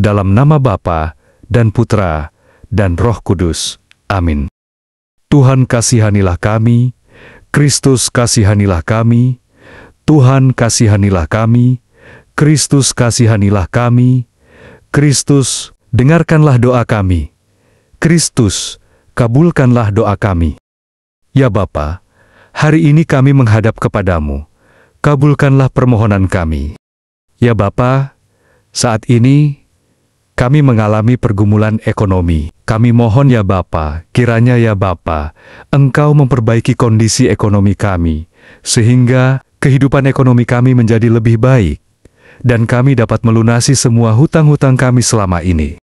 dalam nama Bapa dan Putra dan Roh Kudus. Amin. Tuhan kasihanilah kami, Kristus kasihanilah kami, Tuhan kasihanilah kami, Kristus kasihanilah kami, Kristus dengarkanlah doa kami, Kristus kabulkanlah doa kami. Ya Bapa, hari ini kami menghadap kepadamu, kabulkanlah permohonan kami. Ya Bapa, saat ini kami mengalami pergumulan ekonomi. Kami mohon ya Bapa, kiranya ya Bapa, Engkau memperbaiki kondisi ekonomi kami, sehingga kehidupan ekonomi kami menjadi lebih baik, dan kami dapat melunasi semua hutang-hutang kami selama ini.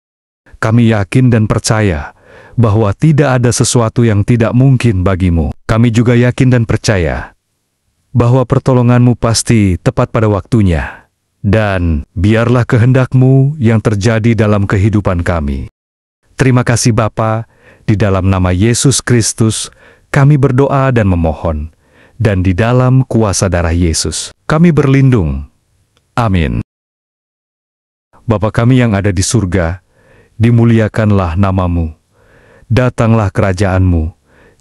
Kami yakin dan percaya bahwa tidak ada sesuatu yang tidak mungkin bagimu. Kami juga yakin dan percaya bahwa pertolonganmu pasti tepat pada waktunya. Dan biarlah kehendak-Mu yang terjadi dalam kehidupan kami. Terima kasih Bapa, di dalam nama Yesus Kristus, kami berdoa dan memohon, dan di dalam kuasa darah Yesus, kami berlindung. Amin. Bapa kami yang ada di surga, dimuliakanlah nama-Mu. Datanglah kerajaan-Mu,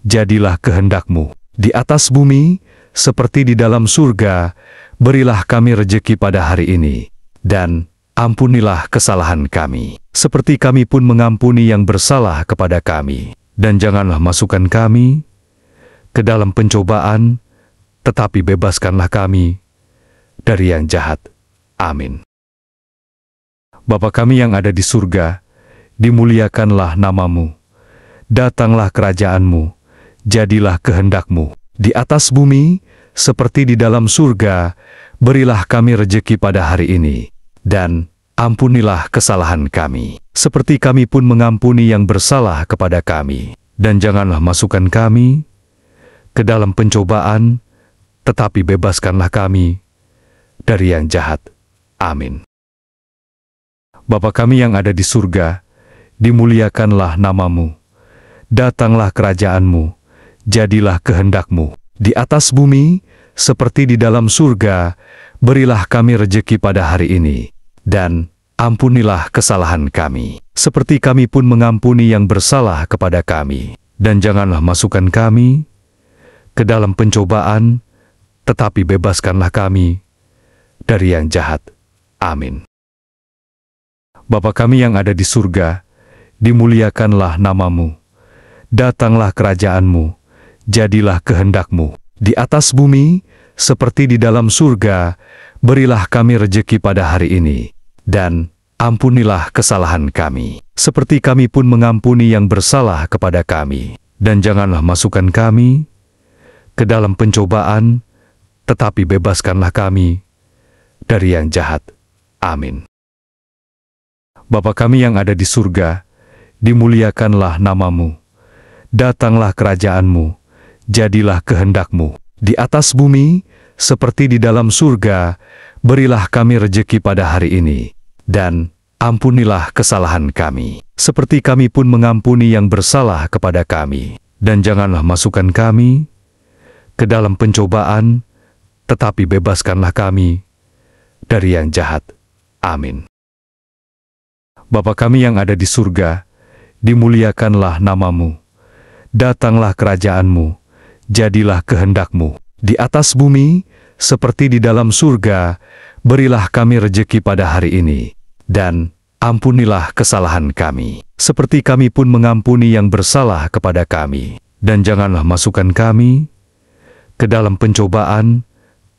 jadilah kehendak-Mu, di atas bumi, seperti di dalam surga. Berilah kami rejeki pada hari ini, dan ampunilah kesalahan kami, seperti kami pun mengampuni yang bersalah kepada kami. Dan janganlah masukkan kami ke dalam pencobaan, tetapi bebaskanlah kami dari yang jahat. Amin. Bapa kami yang ada di surga, dimuliakanlah nama-Mu. Datanglah kerajaan-Mu, jadilah kehendak-Mu, di atas bumi, seperti di dalam surga. Berilah kami rejeki pada hari ini, dan ampunilah kesalahan kami, seperti kami pun mengampuni yang bersalah kepada kami. Dan janganlah masukkan kami ke dalam pencobaan, tetapi bebaskanlah kami dari yang jahat. Amin. Bapa kami yang ada di surga, dimuliakanlah nama-Mu. Datanglah kerajaan-Mu, jadilah kehendak-Mu, di atas bumi, seperti di dalam surga. Berilah kami rejeki pada hari ini, dan ampunilah kesalahan kami, seperti kami pun mengampuni yang bersalah kepada kami. Dan janganlah masukkan kami ke dalam pencobaan, tetapi bebaskanlah kami dari yang jahat. Amin. Bapa kami yang ada di surga, dimuliakanlah nama-Mu. Datanglah kerajaan-Mu, jadilah kehendak-Mu, di atas bumi, seperti di dalam surga. Berilah kami rejeki pada hari ini, dan ampunilah kesalahan kami, seperti kami pun mengampuni yang bersalah kepada kami. Dan janganlah masukkan kami ke dalam pencobaan, tetapi bebaskanlah kami dari yang jahat. Amin. Bapa kami yang ada di surga, dimuliakanlah nama-Mu. Datanglah kerajaan-Mu, jadilah kehendak-Mu, di atas bumi, seperti di dalam surga. Berilah kami rejeki pada hari ini, dan ampunilah kesalahan kami, seperti kami pun mengampuni yang bersalah kepada kami. Dan janganlah masukkan kami ke dalam pencobaan, tetapi bebaskanlah kami dari yang jahat. Amin. Bapa kami yang ada di surga, dimuliakanlah nama-Mu. Datanglah kerajaan-Mu, jadilah kehendak-Mu, di atas bumi, seperti di dalam surga. Berilah kami rejeki pada hari ini, dan ampunilah kesalahan kami, seperti kami pun mengampuni yang bersalah kepada kami. Dan janganlah masukkan kami ke dalam pencobaan,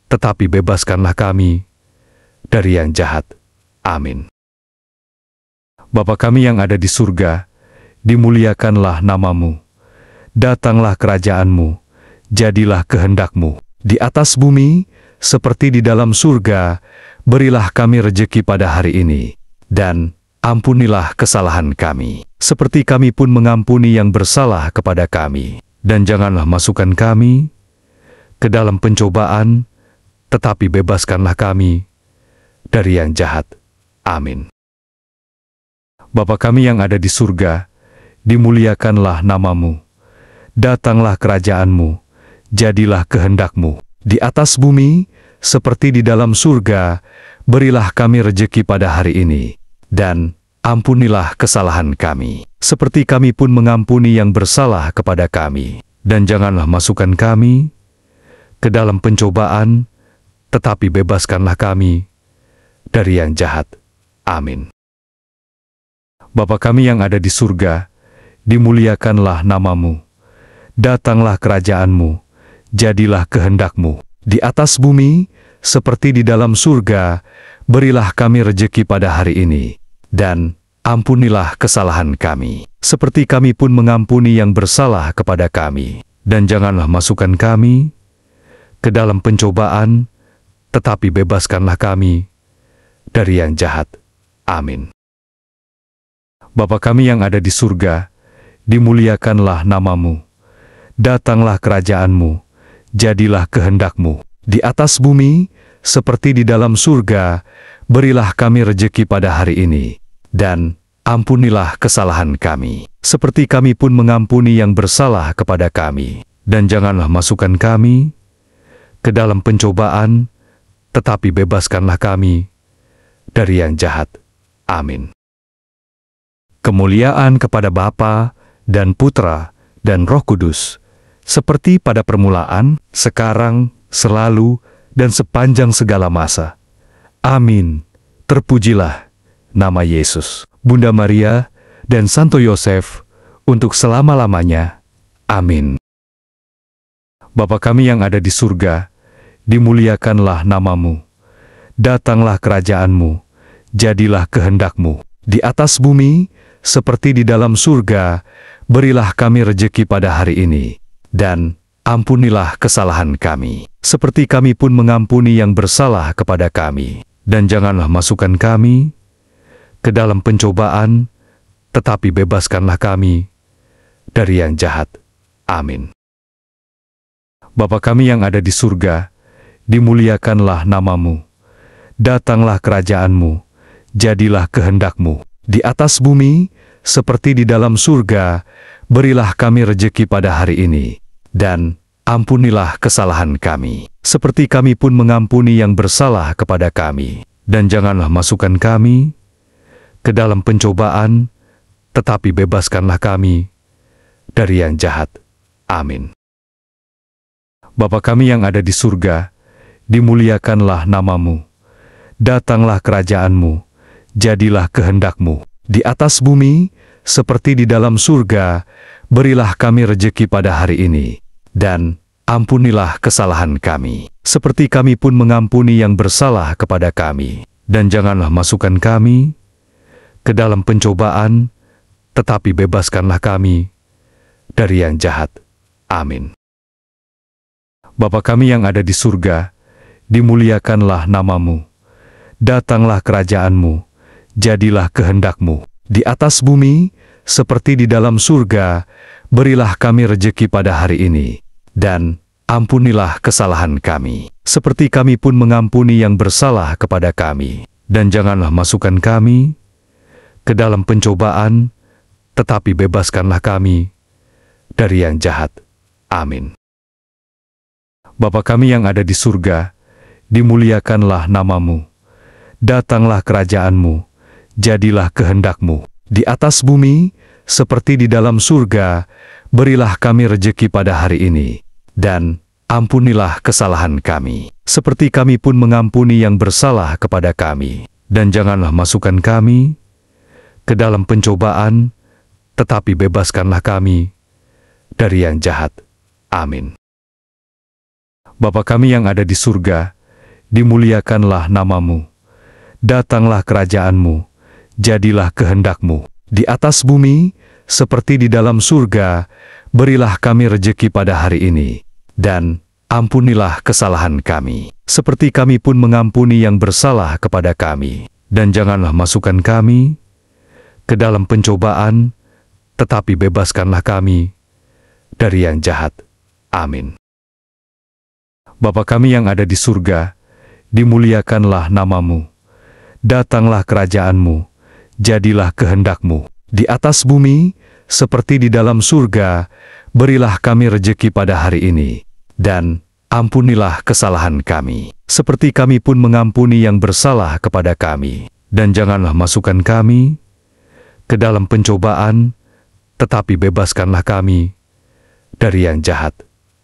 tetapi bebaskanlah kami dari yang jahat. Amin. Bapa kami yang ada di surga, dimuliakanlah nama-Mu. Datanglah kerajaan-Mu, jadilah kehendak-Mu, di atas bumi, seperti di dalam surga. Berilah kami rejeki pada hari ini, dan ampunilah kesalahan kami, seperti kami pun mengampuni yang bersalah kepada kami. Dan janganlah masukkan kami ke dalam pencobaan, tetapi bebaskanlah kami dari yang jahat. Amin. Bapa kami yang ada di surga, dimuliakanlah nama-Mu. Datanglah kerajaan-Mu, jadilah kehendak-Mu, di atas bumi, seperti di dalam surga. Berilah kami rejeki pada hari ini, dan ampunilah kesalahan kami, seperti kami pun mengampuni yang bersalah kepada kami. Dan janganlah masukkan kami ke dalam pencobaan, tetapi bebaskanlah kami dari yang jahat. Amin. Bapa kami yang ada di surga, dimuliakanlah nama-Mu. Datanglah kerajaan-Mu, jadilah kehendak-Mu di atas bumi, seperti di dalam surga. Berilah kami rejeki pada hari ini, dan ampunilah kesalahan kami, seperti kami pun mengampuni yang bersalah kepada kami. Dan janganlah masukkan kami ke dalam pencobaan, tetapi bebaskanlah kami dari yang jahat. Amin. Bapa kami yang ada di surga, dimuliakanlah nama-Mu. Datanglah kerajaan-Mu, jadilah kehendak-Mu di atas bumi, seperti di dalam surga. Berilah kami rejeki pada hari ini, dan ampunilah kesalahan kami, seperti kami pun mengampuni yang bersalah kepada kami. Dan janganlah masukkan kami ke dalam pencobaan, tetapi bebaskanlah kami dari yang jahat. Amin. Kemuliaan kepada Bapa dan Putra dan Roh Kudus, seperti pada permulaan, sekarang, selalu, dan sepanjang segala masa. Amin. Terpujilah nama Yesus, Bunda Maria, dan Santo Yosef, untuk selama-lamanya. Amin. Bapa kami yang ada di surga, dimuliakanlah nama-Mu. Datanglah kerajaan-Mu, jadilah kehendak-Mu di atas bumi, seperti di dalam surga. Berilah kami rejeki pada hari ini, dan ampunilah kesalahan kami, seperti kami pun mengampuni yang bersalah kepada kami. Dan janganlah masukkan kami ke dalam pencobaan, tetapi bebaskanlah kami dari yang jahat. Amin. Bapa kami yang ada di surga, dimuliakanlah nama-Mu. Datanglah kerajaan-Mu, jadilah kehendak-Mu di atas bumi, seperti di dalam surga. Berilah kami rejeki pada hari ini, dan ampunilah kesalahan kami, seperti kami pun mengampuni yang bersalah kepada kami. Dan janganlah masukkan kami ke dalam pencobaan, tetapi bebaskanlah kami dari yang jahat. Amin. Bapa kami yang ada di surga, dimuliakanlah nama-Mu. Datanglah kerajaan-Mu, jadilah kehendak-Mu di atas bumi, seperti di dalam surga. Berilah kami rejeki pada hari ini, dan ampunilah kesalahan kami, seperti kami pun mengampuni yang bersalah kepada kami. Dan janganlah masukkan kami ke dalam pencobaan, tetapi bebaskanlah kami dari yang jahat. Amin. Bapa kami yang ada di surga, dimuliakanlah nama-Mu. Datanglah kerajaan-Mu, jadilah kehendak-Mu di atas bumi, seperti di dalam surga. Berilah kami rejeki pada hari ini, dan ampunilah kesalahan kami, seperti kami pun mengampuni yang bersalah kepada kami. Dan janganlah masukkan kami ke dalam pencobaan, tetapi bebaskanlah kami dari yang jahat. Amin. Bapa kami yang ada di surga, dimuliakanlah nama-Mu. Datanglah kerajaan-Mu, jadilah kehendak-Mu di atas bumi, seperti di dalam surga. Berilah kami rejeki pada hari ini, dan ampunilah kesalahan kami, seperti kami pun mengampuni yang bersalah kepada kami. Dan janganlah masukkan kami ke dalam pencobaan, tetapi bebaskanlah kami dari yang jahat. Amin. Bapa kami yang ada di surga, dimuliakanlah nama-Mu. Datanglah kerajaan-Mu, jadilah kehendak-Mu di atas bumi, seperti di dalam surga. Berilah kami rejeki pada hari ini, dan ampunilah kesalahan kami, seperti kami pun mengampuni yang bersalah kepada kami. Dan janganlah masukkan kami ke dalam pencobaan, tetapi bebaskanlah kami dari yang jahat. Amin. Bapa kami yang ada di surga, dimuliakanlah nama-Mu. Datanglah kerajaan-Mu, jadilah kehendak-Mu di atas bumi, seperti di dalam surga. Berilah kami rejeki pada hari ini, dan ampunilah kesalahan kami, seperti kami pun mengampuni yang bersalah kepada kami. Dan janganlah masukkan kami ke dalam pencobaan, tetapi bebaskanlah kami dari yang jahat.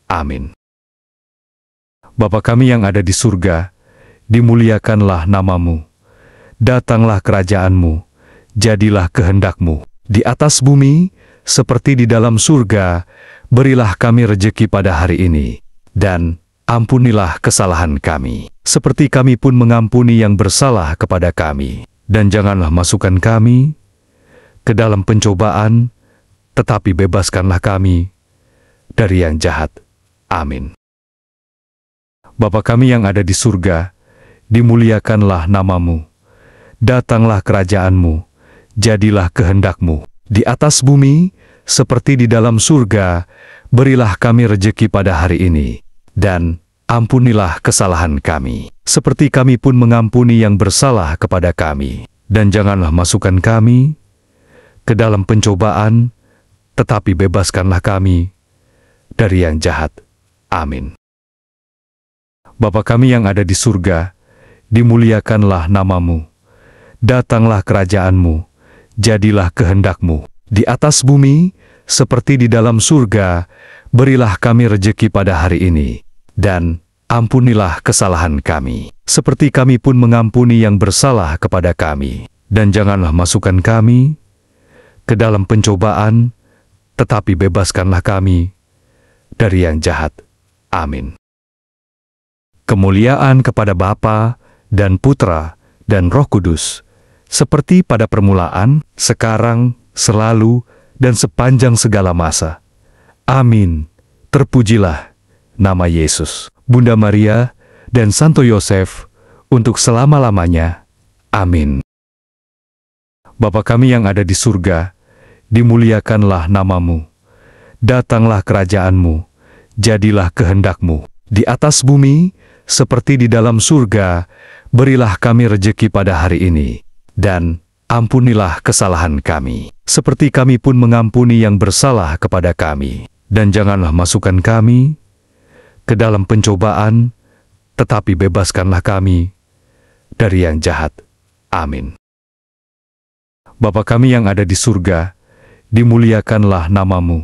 Amin. Bapa kami yang ada di surga, dimuliakanlah nama-Mu. Datanglah kerajaan-Mu, jadilah kehendak-Mu di atas bumi, seperti di dalam surga. Berilah kami rejeki pada hari ini, dan ampunilah kesalahan kami, seperti kami pun mengampuni yang bersalah kepada kami. Dan janganlah masukkan kami ke dalam pencobaan, tetapi bebaskanlah kami dari yang jahat. Amin. Bapa kami yang ada di surga, dimuliakanlah nama-Mu. Datanglah kerajaan-Mu, jadilah kehendak-Mu di atas bumi, seperti di dalam surga. Berilah kami rejeki pada hari ini, dan ampunilah kesalahan kami, seperti kami pun mengampuni yang bersalah kepada kami. Dan janganlah masukkan kami ke dalam pencobaan, tetapi bebaskanlah kami dari yang jahat. Amin. Bapa kami yang ada di surga, dimuliakanlah nama-Mu. Datanglah kerajaan-Mu, jadilah kehendak-Mu di atas bumi, seperti di dalam surga. Berilah kami rejeki pada hari ini, dan ampunilah kesalahan kami, seperti kami pun mengampuni yang bersalah kepada kami. Dan janganlah masukkan kami ke dalam pencobaan, tetapi bebaskanlah kami dari yang jahat. Amin. Kemuliaan kepada Bapa dan Putra dan Roh Kudus, seperti pada permulaan, sekarang, selalu, dan sepanjang segala masa. Amin. Terpujilah nama Yesus, Bunda Maria, dan Santo Yosef, untuk selama-lamanya. Amin. Bapa kami yang ada di surga, dimuliakanlah nama-Mu. Datanglah kerajaan-Mu, jadilah kehendak-Mu di atas bumi, seperti di dalam surga. Berilah kami rejeki pada hari ini, dan ampunilah kesalahan kami, seperti kami pun mengampuni yang bersalah kepada kami. Dan janganlah masukkan kami ke dalam pencobaan, tetapi bebaskanlah kami dari yang jahat. Amin. Bapa kami yang ada di surga, dimuliakanlah nama-Mu.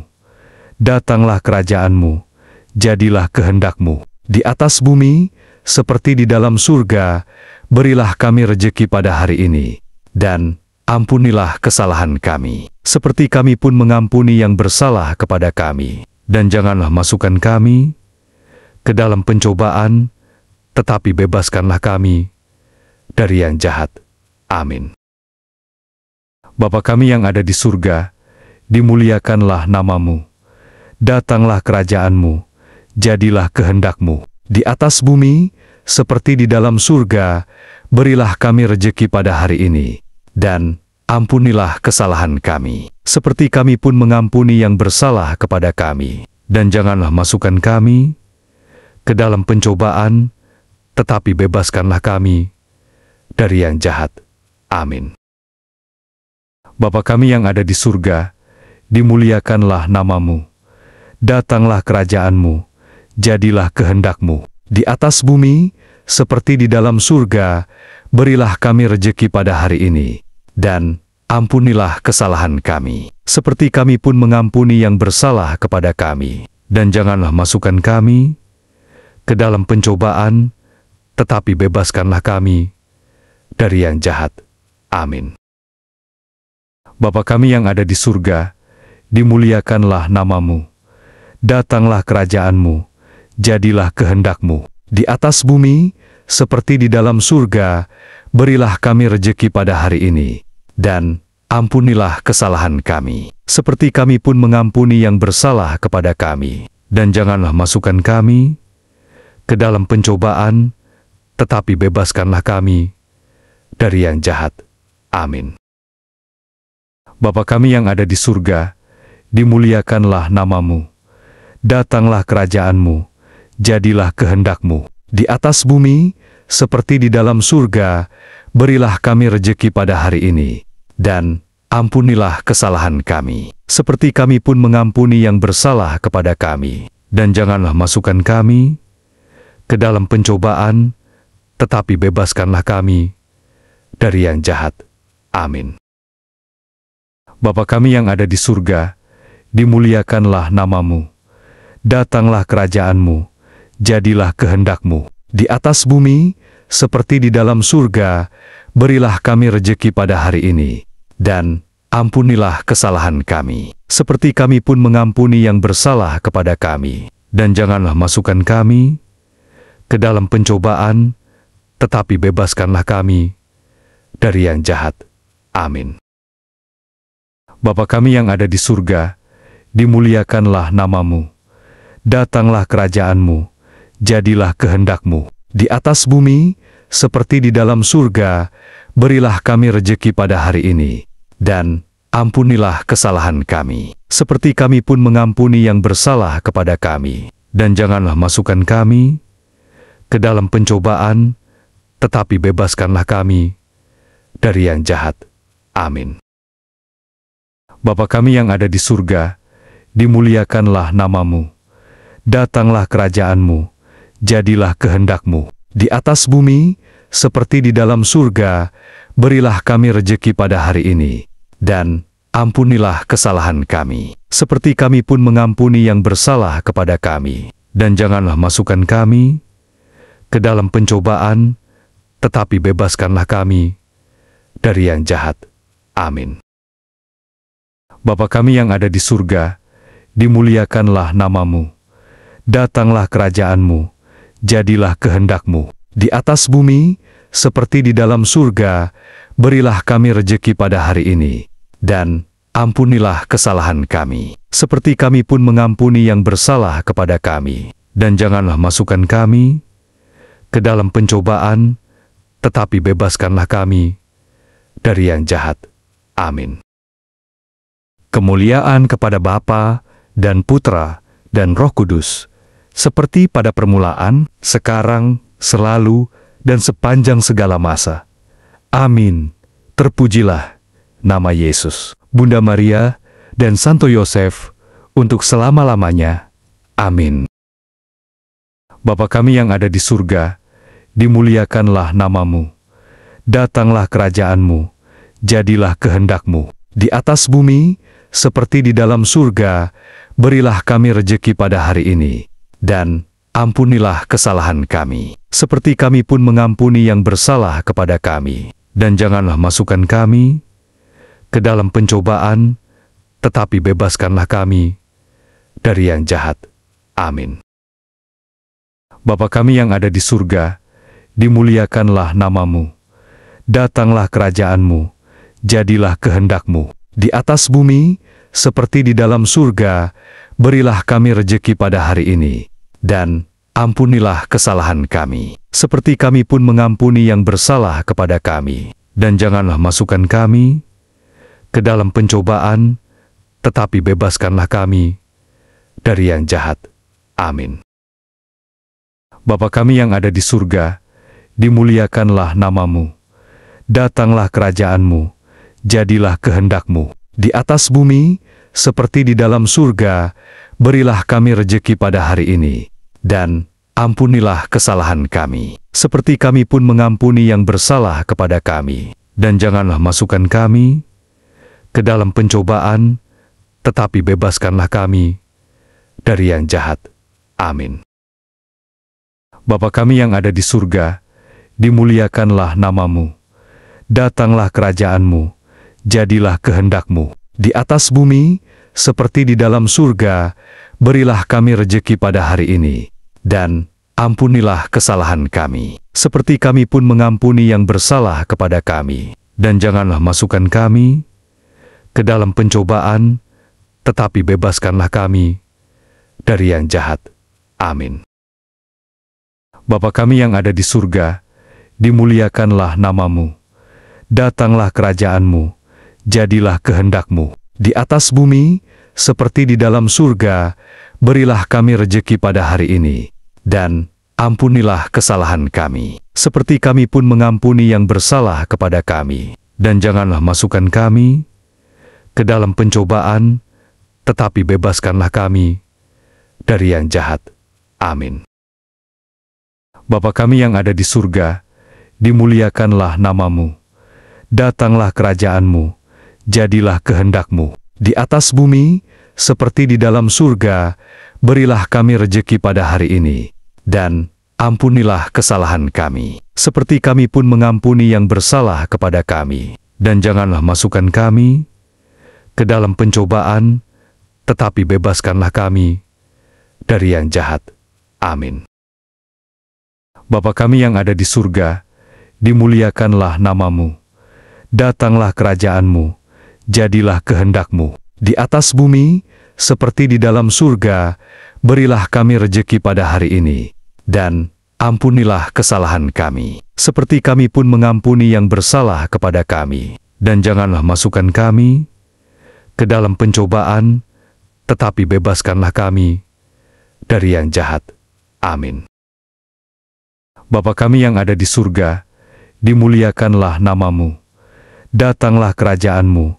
Datanglah kerajaan-Mu, jadilah kehendak-Mu di atas bumi, seperti di dalam surga. Berilah kami rejeki pada hari ini, dan ampunilah kesalahan kami, seperti kami pun mengampuni yang bersalah kepada kami. Dan janganlah masukkan kami ke dalam pencobaan, tetapi bebaskanlah kami dari yang jahat. Amin. Bapa kami yang ada di surga, dimuliakanlah nama-Mu. Datanglah kerajaan-Mu, jadilah kehendak-Mu di atas bumi, seperti di dalam surga. Berilah kami rejeki pada hari ini, dan ampunilah kesalahan kami, seperti kami pun mengampuni yang bersalah kepada kami. Dan janganlah masukkan kami ke dalam pencobaan, tetapi bebaskanlah kami dari yang jahat. Amin. Bapa kami yang ada di surga, dimuliakanlah nama-Mu. Datanglah kerajaan-Mu, jadilah kehendak-Mu di atas bumi, seperti di dalam surga. Berilah kami rejeki pada hari ini, dan ampunilah kesalahan kami, seperti kami pun mengampuni yang bersalah kepada kami. Dan janganlah masukkan kami ke dalam pencobaan, tetapi bebaskanlah kami dari yang jahat. Amin. Bapa kami yang ada di surga, dimuliakanlah nama-Mu. Datanglah kerajaan-Mu, jadilah kehendak-Mu di atas bumi, seperti di dalam surga. Berilah kami rejeki pada hari ini, dan ampunilah kesalahan kami, seperti kami pun mengampuni yang bersalah kepada kami. Dan janganlah masukkan kami ke dalam pencobaan, tetapi bebaskanlah kami dari yang jahat. Amin. Bapa kami yang ada di surga, dimuliakanlah nama-Mu. Datanglah kerajaan-Mu, jadilah kehendak-Mu di atas bumi, seperti di dalam surga. Berilah kami rejeki pada hari ini, dan ampunilah kesalahan kami, seperti kami pun mengampuni yang bersalah kepada kami. Dan janganlah masukkan kami ke dalam pencobaan, tetapi bebaskanlah kami dari yang jahat. Amin. Bapa kami yang ada di surga, dimuliakanlah namamu. Datanglah kerajaan-Mu, jadilah kehendak-Mu, di atas bumi, seperti di dalam surga. Berilah kami rejeki pada hari ini, dan ampunilah kesalahan kami, seperti kami pun mengampuni yang bersalah kepada kami. Dan janganlah masukkan kami ke dalam pencobaan, tetapi bebaskanlah kami dari yang jahat. Amin. Bapa kami yang ada di surga, dimuliakanlah namamu. Datanglah kerajaan-Mu, jadilah kehendak-Mu, di atas bumi, seperti di dalam surga. Berilah kami rejeki pada hari ini, dan ampunilah kesalahan kami, seperti kami pun mengampuni yang bersalah kepada kami. Dan janganlah masukkan kami ke dalam pencobaan, tetapi bebaskanlah kami dari yang jahat. Amin. Bapa kami yang ada di surga, dimuliakanlah namamu. Datanglah kerajaan-Mu, jadilah kehendak-Mu, di atas bumi, seperti di dalam surga. Berilah kami rejeki pada hari ini, dan ampunilah kesalahan kami, seperti kami pun mengampuni yang bersalah kepada kami. Dan janganlah masukkan kami ke dalam pencobaan, tetapi bebaskanlah kami dari yang jahat. Amin. Bapa kami yang ada di surga, dimuliakanlah namamu. Datanglah kerajaan-Mu, jadilah kehendak-Mu, di atas bumi, seperti di dalam surga. Berilah kami rejeki pada hari ini, dan ampunilah kesalahan kami, seperti kami pun mengampuni yang bersalah kepada kami. Dan janganlah masukkan kami ke dalam pencobaan, tetapi bebaskanlah kami dari yang jahat. Amin. Kemuliaan kepada Bapa dan Putra dan Roh Kudus, seperti pada permulaan, sekarang, selalu, dan sepanjang segala masa. Amin. Terpujilah nama Yesus, Bunda Maria, dan Santo Yosef, untuk selama-lamanya. Amin. Bapa kami yang ada di surga, dimuliakanlah namamu. Datanglah kerajaan-Mu, jadilah kehendak-Mu, di atas bumi, seperti di dalam surga. Berilah kami rejeki pada hari ini, dan ampunilah kesalahan kami, seperti kami pun mengampuni yang bersalah kepada kami. Dan janganlah masukkan kami ke dalam pencobaan, tetapi bebaskanlah kami dari yang jahat. Amin. Bapa kami yang ada di surga, dimuliakanlah namamu. Datanglah kerajaan-Mu, jadilah kehendak-Mu, di atas bumi, seperti di dalam surga. Berilah kami rejeki pada hari ini, dan ampunilah kesalahan kami, seperti kami pun mengampuni yang bersalah kepada kami. Dan janganlah masukkan kami ke dalam pencobaan, tetapi bebaskanlah kami dari yang jahat. Amin. Bapa kami yang ada di surga, dimuliakanlah namamu. Datanglah kerajaan-Mu, jadilah kehendak-Mu, di atas bumi, seperti di dalam surga. Berilah kami rejeki pada hari ini, dan ampunilah kesalahan kami, seperti kami pun mengampuni yang bersalah kepada kami. Dan janganlah masukkan kami ke dalam pencobaan, tetapi bebaskanlah kami dari yang jahat. Amin. Bapa kami yang ada di surga, dimuliakanlah namamu. Datanglah kerajaan-Mu, jadilah kehendak-Mu, di atas bumi, seperti di dalam surga. Berilah kami rejeki pada hari ini, dan ampunilah kesalahan kami, seperti kami pun mengampuni yang bersalah kepada kami. Dan janganlah masukkan kami ke dalam pencobaan, tetapi bebaskanlah kami dari yang jahat. Amin. Bapa kami yang ada di surga, dimuliakanlah namamu. Datanglah kerajaan-Mu, jadilah kehendak-Mu, di atas bumi, seperti di dalam surga. Berilah kami rejeki pada hari ini, dan ampunilah kesalahan kami, seperti kami pun mengampuni yang bersalah kepada kami. Dan janganlah masukkan kami ke dalam pencobaan, tetapi bebaskanlah kami dari yang jahat. Amin. Bapa kami yang ada di surga, dimuliakanlah namamu. Datanglah kerajaan-Mu, jadilah kehendak-Mu, di atas bumi, seperti di dalam surga. Berilah kami rejeki pada hari ini, dan ampunilah kesalahan kami, seperti kami pun mengampuni yang bersalah kepada kami. Dan janganlah masukkan kami ke dalam pencobaan, tetapi bebaskanlah kami dari yang jahat. Amin. Bapa kami yang ada di surga, dimuliakanlah nama-Mu. Datanglah kerajaan-Mu, jadilah kehendak-Mu, di atas bumi, seperti di dalam surga. Berilah kami rejeki pada hari ini, dan ampunilah kesalahan kami, seperti kami pun mengampuni yang bersalah kepada kami. Dan janganlah masukkan kami ke dalam pencobaan, tetapi bebaskanlah kami dari yang jahat. Amin. Bapa kami yang ada di surga, dimuliakanlah nama-Mu. Datanglah kerajaan-Mu,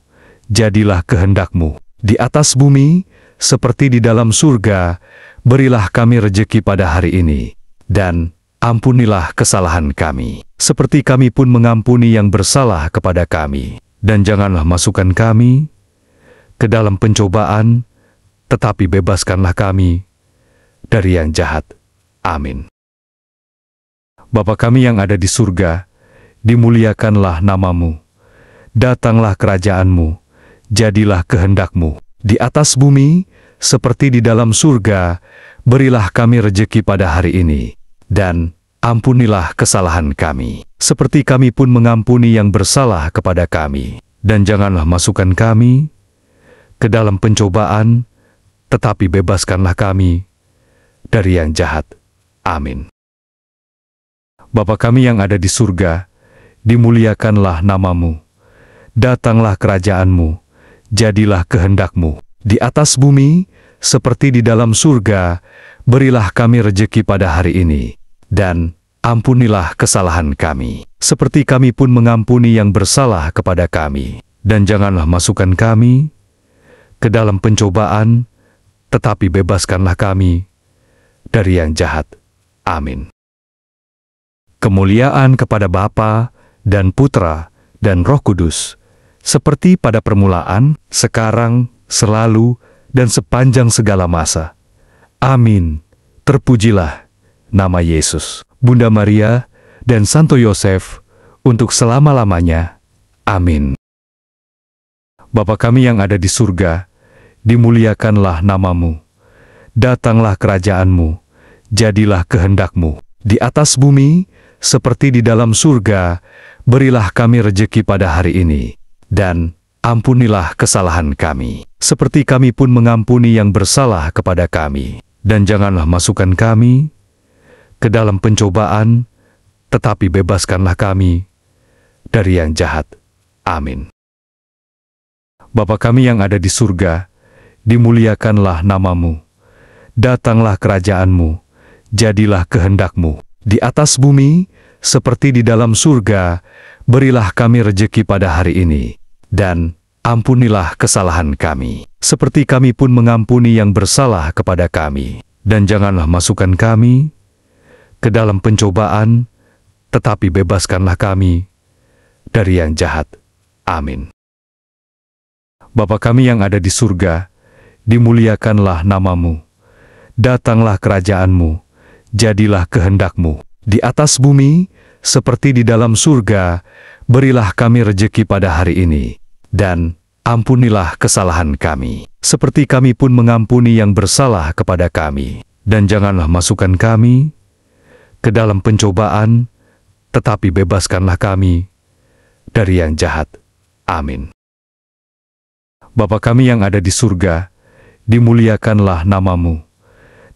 jadilah kehendak-Mu, di atas bumi, seperti di dalam surga. Berilah kami rejeki pada hari ini, dan ampunilah kesalahan kami, seperti kami pun mengampuni yang bersalah kepada kami. Dan janganlah masukkan kami ke dalam pencobaan, tetapi bebaskanlah kami dari yang jahat. Amin. Bapa kami yang ada di surga, dimuliakanlah nama-Mu. Datanglah kerajaan-Mu, jadilah kehendak-Mu, di atas bumi, seperti di dalam surga. Berilah kami rejeki pada hari ini, dan ampunilah kesalahan kami, seperti kami pun mengampuni yang bersalah kepada kami. Dan janganlah masukkan kami ke dalam pencobaan, tetapi bebaskanlah kami dari yang jahat. Amin. Bapa kami yang ada di surga, dimuliakanlah nama-Mu. Datanglah kerajaan-Mu, jadilah kehendak-Mu, di atas bumi, seperti di dalam surga. Berilah kami rejeki pada hari ini, dan ampunilah kesalahan kami, seperti kami pun mengampuni yang bersalah kepada kami. Dan janganlah masukkan kami ke dalam pencobaan, tetapi bebaskanlah kami dari yang jahat. Amin. Kemuliaan kepada Bapa dan Putra dan Roh Kudus, seperti pada permulaan, sekarang, selalu, dan sepanjang segala masa. Amin. Terpujilah nama Yesus, Bunda Maria, dan Santo Yosef, untuk selama-lamanya. Amin. Bapa kami yang ada di surga, dimuliakanlah nama-Mu. Datanglah kerajaan-Mu, jadilah kehendak-Mu, di atas bumi, seperti di dalam surga. Berilah kami rejeki pada hari ini, dan ampunilah kesalahan kami, seperti kami pun mengampuni yang bersalah kepada kami. Dan janganlah masukkan kami ke dalam pencobaan, tetapi bebaskanlah kami dari yang jahat. Amin. Bapa kami yang ada di surga, dimuliakanlah nama-Mu. Datanglah kerajaan-Mu, jadilah kehendak-Mu, di atas bumi, seperti di dalam surga. Berilah kami rejeki pada hari ini, dan ampunilah kesalahan kami, seperti kami pun mengampuni yang bersalah kepada kami. Dan janganlah masukkan kami ke dalam pencobaan, tetapi bebaskanlah kami dari yang jahat. Amin. Bapa kami yang ada di surga, dimuliakanlah nama-Mu. Datanglah kerajaan-Mu, jadilah kehendak-Mu, di atas bumi, seperti di dalam surga. Berilah kami rejeki pada hari ini, dan ampunilah kesalahan kami, seperti kami pun mengampuni yang bersalah kepada kami. Dan janganlah masukkan kami ke dalam pencobaan, tetapi bebaskanlah kami dari yang jahat. Amin. Bapa kami yang ada di surga, dimuliakanlah nama-Mu.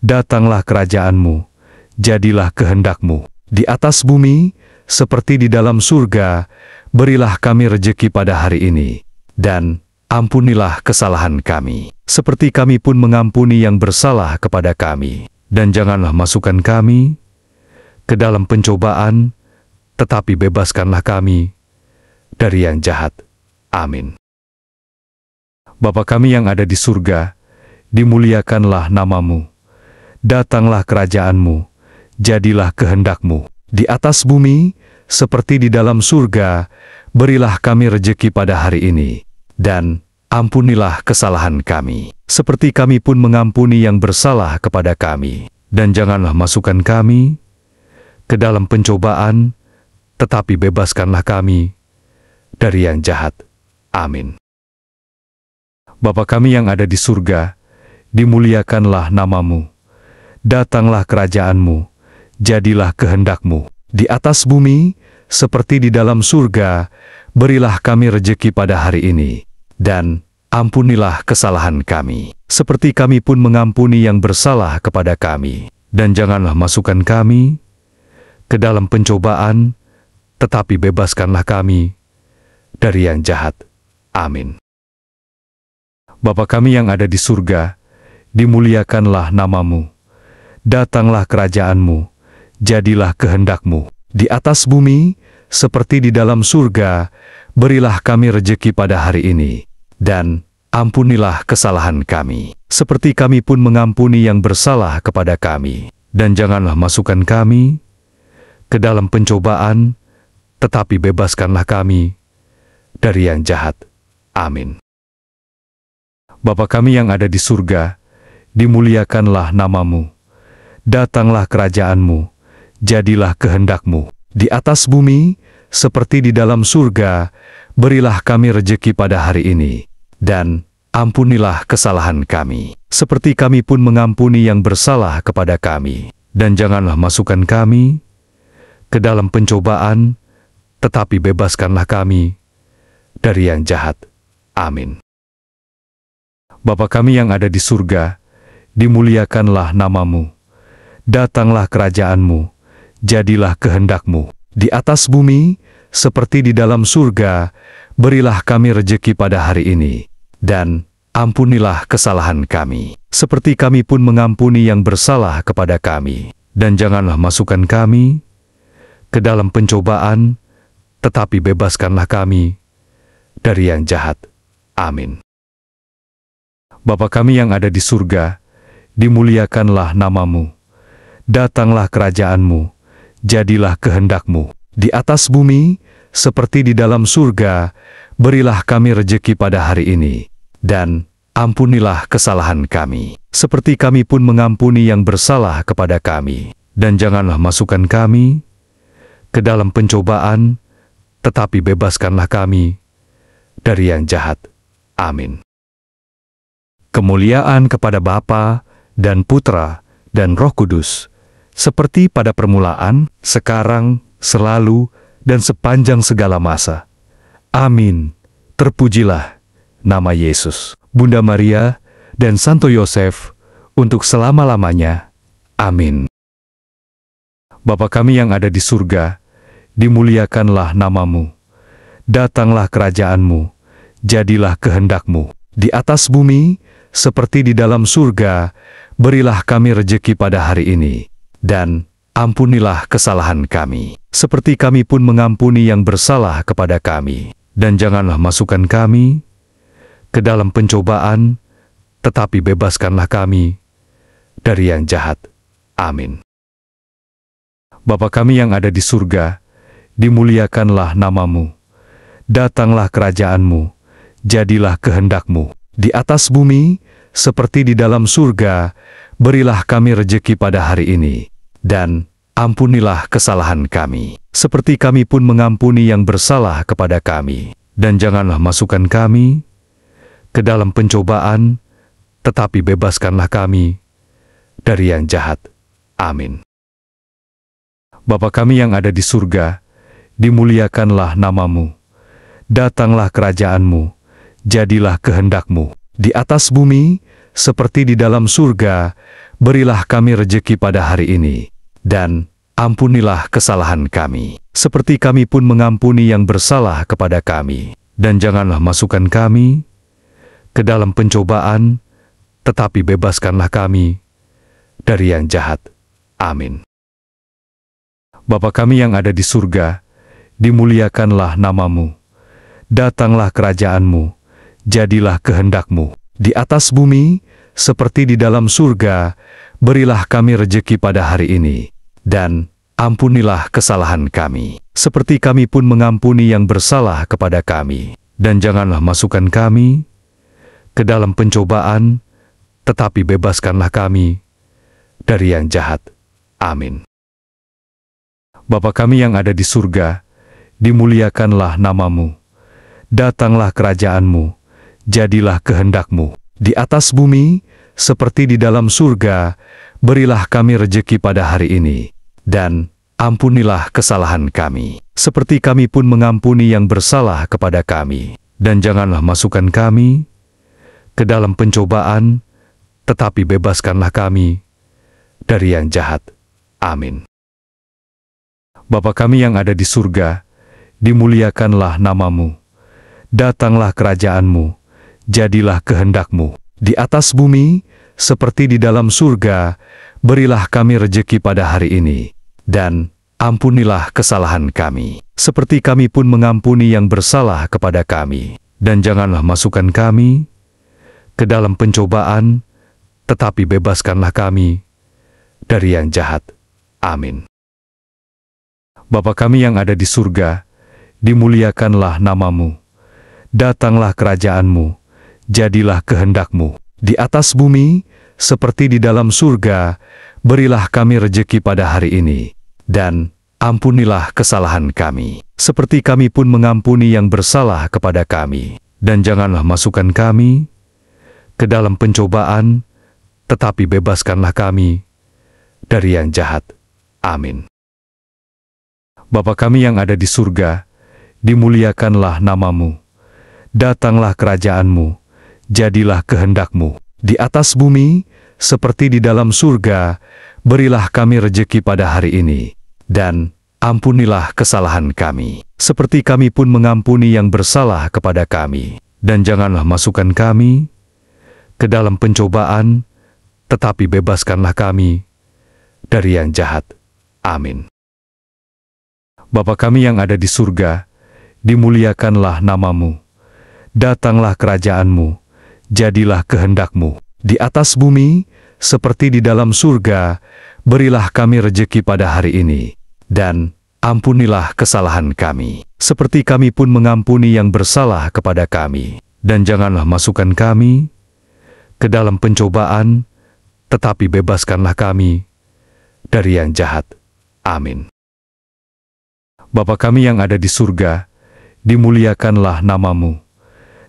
Datanglah kerajaan-Mu, jadilah kehendak-Mu, di atas bumi, seperti di dalam surga. Berilah kami rejeki pada hari ini, dan ampunilah kesalahan kami, seperti kami pun mengampuni yang bersalah kepada kami. Dan janganlah masukkan kami ke dalam pencobaan, tetapi bebaskanlah kami dari yang jahat. Amin. Bapa kami yang ada di surga, dimuliakanlah nama-Mu. Datanglah kerajaan-Mu, jadilah kehendak-Mu, di atas bumi, seperti di dalam surga. Berilah kami rejeki pada hari ini, dan ampunilah kesalahan kami, seperti kami pun mengampuni yang bersalah kepada kami. Dan janganlah masukkan kami ke dalam pencobaan, tetapi bebaskanlah kami dari yang jahat. Amin. Bapa kami yang ada di surga, dimuliakanlah nama-Mu. Datanglah kerajaan-Mu, jadilah kehendak-Mu di atas bumi, seperti di dalam surga. Berilah kami rejeki pada hari ini, dan ampunilah kesalahan kami, seperti kami pun mengampuni yang bersalah kepada kami. Dan janganlah masukkan kami ke dalam pencobaan, tetapi bebaskanlah kami dari yang jahat. Amin. Bapa kami yang ada di surga, dimuliakanlah nama-Mu. Datanglah kerajaan-Mu, jadilah kehendak-Mu di atas bumi, seperti di dalam surga. Berilah kami rejeki pada hari ini, dan ampunilah kesalahan kami, seperti kami pun mengampuni yang bersalah kepada kami. Dan janganlah masukkan kami ke dalam pencobaan, tetapi bebaskanlah kami dari yang jahat. Amin. Bapa kami yang ada di surga, dimuliakanlah nama-Mu. Datanglah kerajaan-Mu, jadilah kehendak-Mu di atas bumi, seperti di dalam surga. Berilah kami rejeki pada hari ini, dan ampunilah kesalahan kami, seperti kami pun mengampuni yang bersalah kepada kami. Dan janganlah masukkan kami ke dalam pencobaan, tetapi bebaskanlah kami dari yang jahat. Amin. Bapa kami yang ada di surga, dimuliakanlah nama-Mu. Datanglah kerajaan-Mu, jadilah kehendak-Mu di atas bumi, seperti di dalam surga. Berilah kami rejeki pada hari ini, dan ampunilah kesalahan kami, seperti kami pun mengampuni yang bersalah kepada kami. Dan janganlah masukkan kami ke dalam pencobaan, tetapi bebaskanlah kami dari yang jahat. Amin. Bapa kami yang ada di surga, dimuliakanlah nama-Mu. Datanglah kerajaan-Mu, jadilah kehendak-Mu di atas bumi, seperti di dalam surga. Berilah kami rejeki pada hari ini, dan ampunilah kesalahan kami, seperti kami pun mengampuni yang bersalah kepada kami. Dan janganlah masukkan kami ke dalam pencobaan, tetapi bebaskanlah kami dari yang jahat. Amin. Kemuliaan kepada Bapa dan Putra dan Roh Kudus, seperti pada permulaan, sekarang, selalu, dan sepanjang segala masa. Amin. Terpujilah nama Yesus, Bunda Maria, dan Santo Yosef, untuk selama-lamanya. Amin. Bapa kami yang ada di surga, dimuliakanlah nama-Mu. Datanglah kerajaan-Mu, jadilah kehendak-Mu di atas bumi, seperti di dalam surga. Berilah kami rejeki pada hari ini, dan ampunilah kesalahan kami, seperti kami pun mengampuni yang bersalah kepada kami. Dan janganlah masukkan kami ke dalam pencobaan, tetapi bebaskanlah kami dari yang jahat. Amin. Bapa kami yang ada di surga, dimuliakanlah nama-Mu. Datanglah kerajaan-Mu, jadilah kehendak-Mu di atas bumi, seperti di dalam surga. Berilah kami rejeki pada hari ini, dan ampunilah kesalahan kami, seperti kami pun mengampuni yang bersalah kepada kami. Dan janganlah masukkan kami ke dalam pencobaan, tetapi bebaskanlah kami dari yang jahat. Amin. Bapa kami yang ada di surga, dimuliakanlah nama-Mu. Datanglah kerajaan-Mu, jadilah kehendak-Mu di atas bumi, seperti di dalam surga. Berilah kami rejeki pada hari ini, dan ampunilah kesalahan kami, seperti kami pun mengampuni yang bersalah kepada kami. Dan janganlah masukkan kami ke dalam pencobaan, tetapi bebaskanlah kami dari yang jahat. Amin. Bapa kami yang ada di surga, dimuliakanlah nama-Mu. Datanglah kerajaan-Mu, jadilah kehendak-Mu di atas bumi, seperti di dalam surga. Berilah kami rejeki pada hari ini, dan ampunilah kesalahan kami, seperti kami pun mengampuni yang bersalah kepada kami. dan janganlah masukkan kami ke dalam pencobaan, tetapi bebaskanlah kami dari yang jahat. Amin. Bapa kami yang ada di surga, dimuliakanlah namamu. Datanglah kerajaanmu, jadilah kehendak-Mu di atas bumi, seperti di dalam surga. Berilah kami rejeki pada hari ini, dan ampunilah kesalahan kami, seperti kami pun mengampuni yang bersalah kepada kami. Dan janganlah masukkan kami ke dalam pencobaan, tetapi bebaskanlah kami dari yang jahat. Amin. Bapa kami yang ada di surga, dimuliakanlah namamu. Datanglah kerajaanmu, jadilah kehendak-Mu di atas bumi, seperti di dalam surga. Berilah kami rejeki pada hari ini, dan ampunilah kesalahan kami, seperti kami pun mengampuni yang bersalah kepada kami. Dan janganlah masukkan kami ke dalam pencobaan, tetapi bebaskanlah kami dari yang jahat. Amin. Bapa kami yang ada di surga, dimuliakanlah namamu. Datanglah kerajaanmu, jadilah kehendak-Mu di atas bumi, seperti di dalam surga. Berilah kami rejeki pada hari ini, dan ampunilah kesalahan kami, seperti kami pun mengampuni yang bersalah kepada kami. Dan janganlah masukkan kami ke dalam pencobaan, tetapi bebaskanlah kami dari yang jahat. Amin. Bapa kami yang ada di surga, dimuliakanlah namamu. Datanglah kerajaanmu, jadilah kehendak-Mu di atas bumi, seperti di dalam surga. Berilah kami rejeki pada hari ini, dan ampunilah kesalahan kami, seperti kami pun mengampuni yang bersalah kepada kami. Dan janganlah masukkan kami ke dalam pencobaan, tetapi bebaskanlah kami dari yang jahat. Amin. Bapa kami yang ada di surga, dimuliakanlah namamu. Datanglah kerajaanmu, jadilah kehendak-Mu di atas bumi, seperti di dalam surga. Berilah kami rejeki pada hari ini, dan ampunilah kesalahan kami, seperti kami pun mengampuni yang bersalah kepada kami. Dan janganlah masukkan kami ke dalam pencobaan, tetapi bebaskanlah kami dari yang jahat. Amin. Bapa kami yang ada di surga, dimuliakanlah namamu.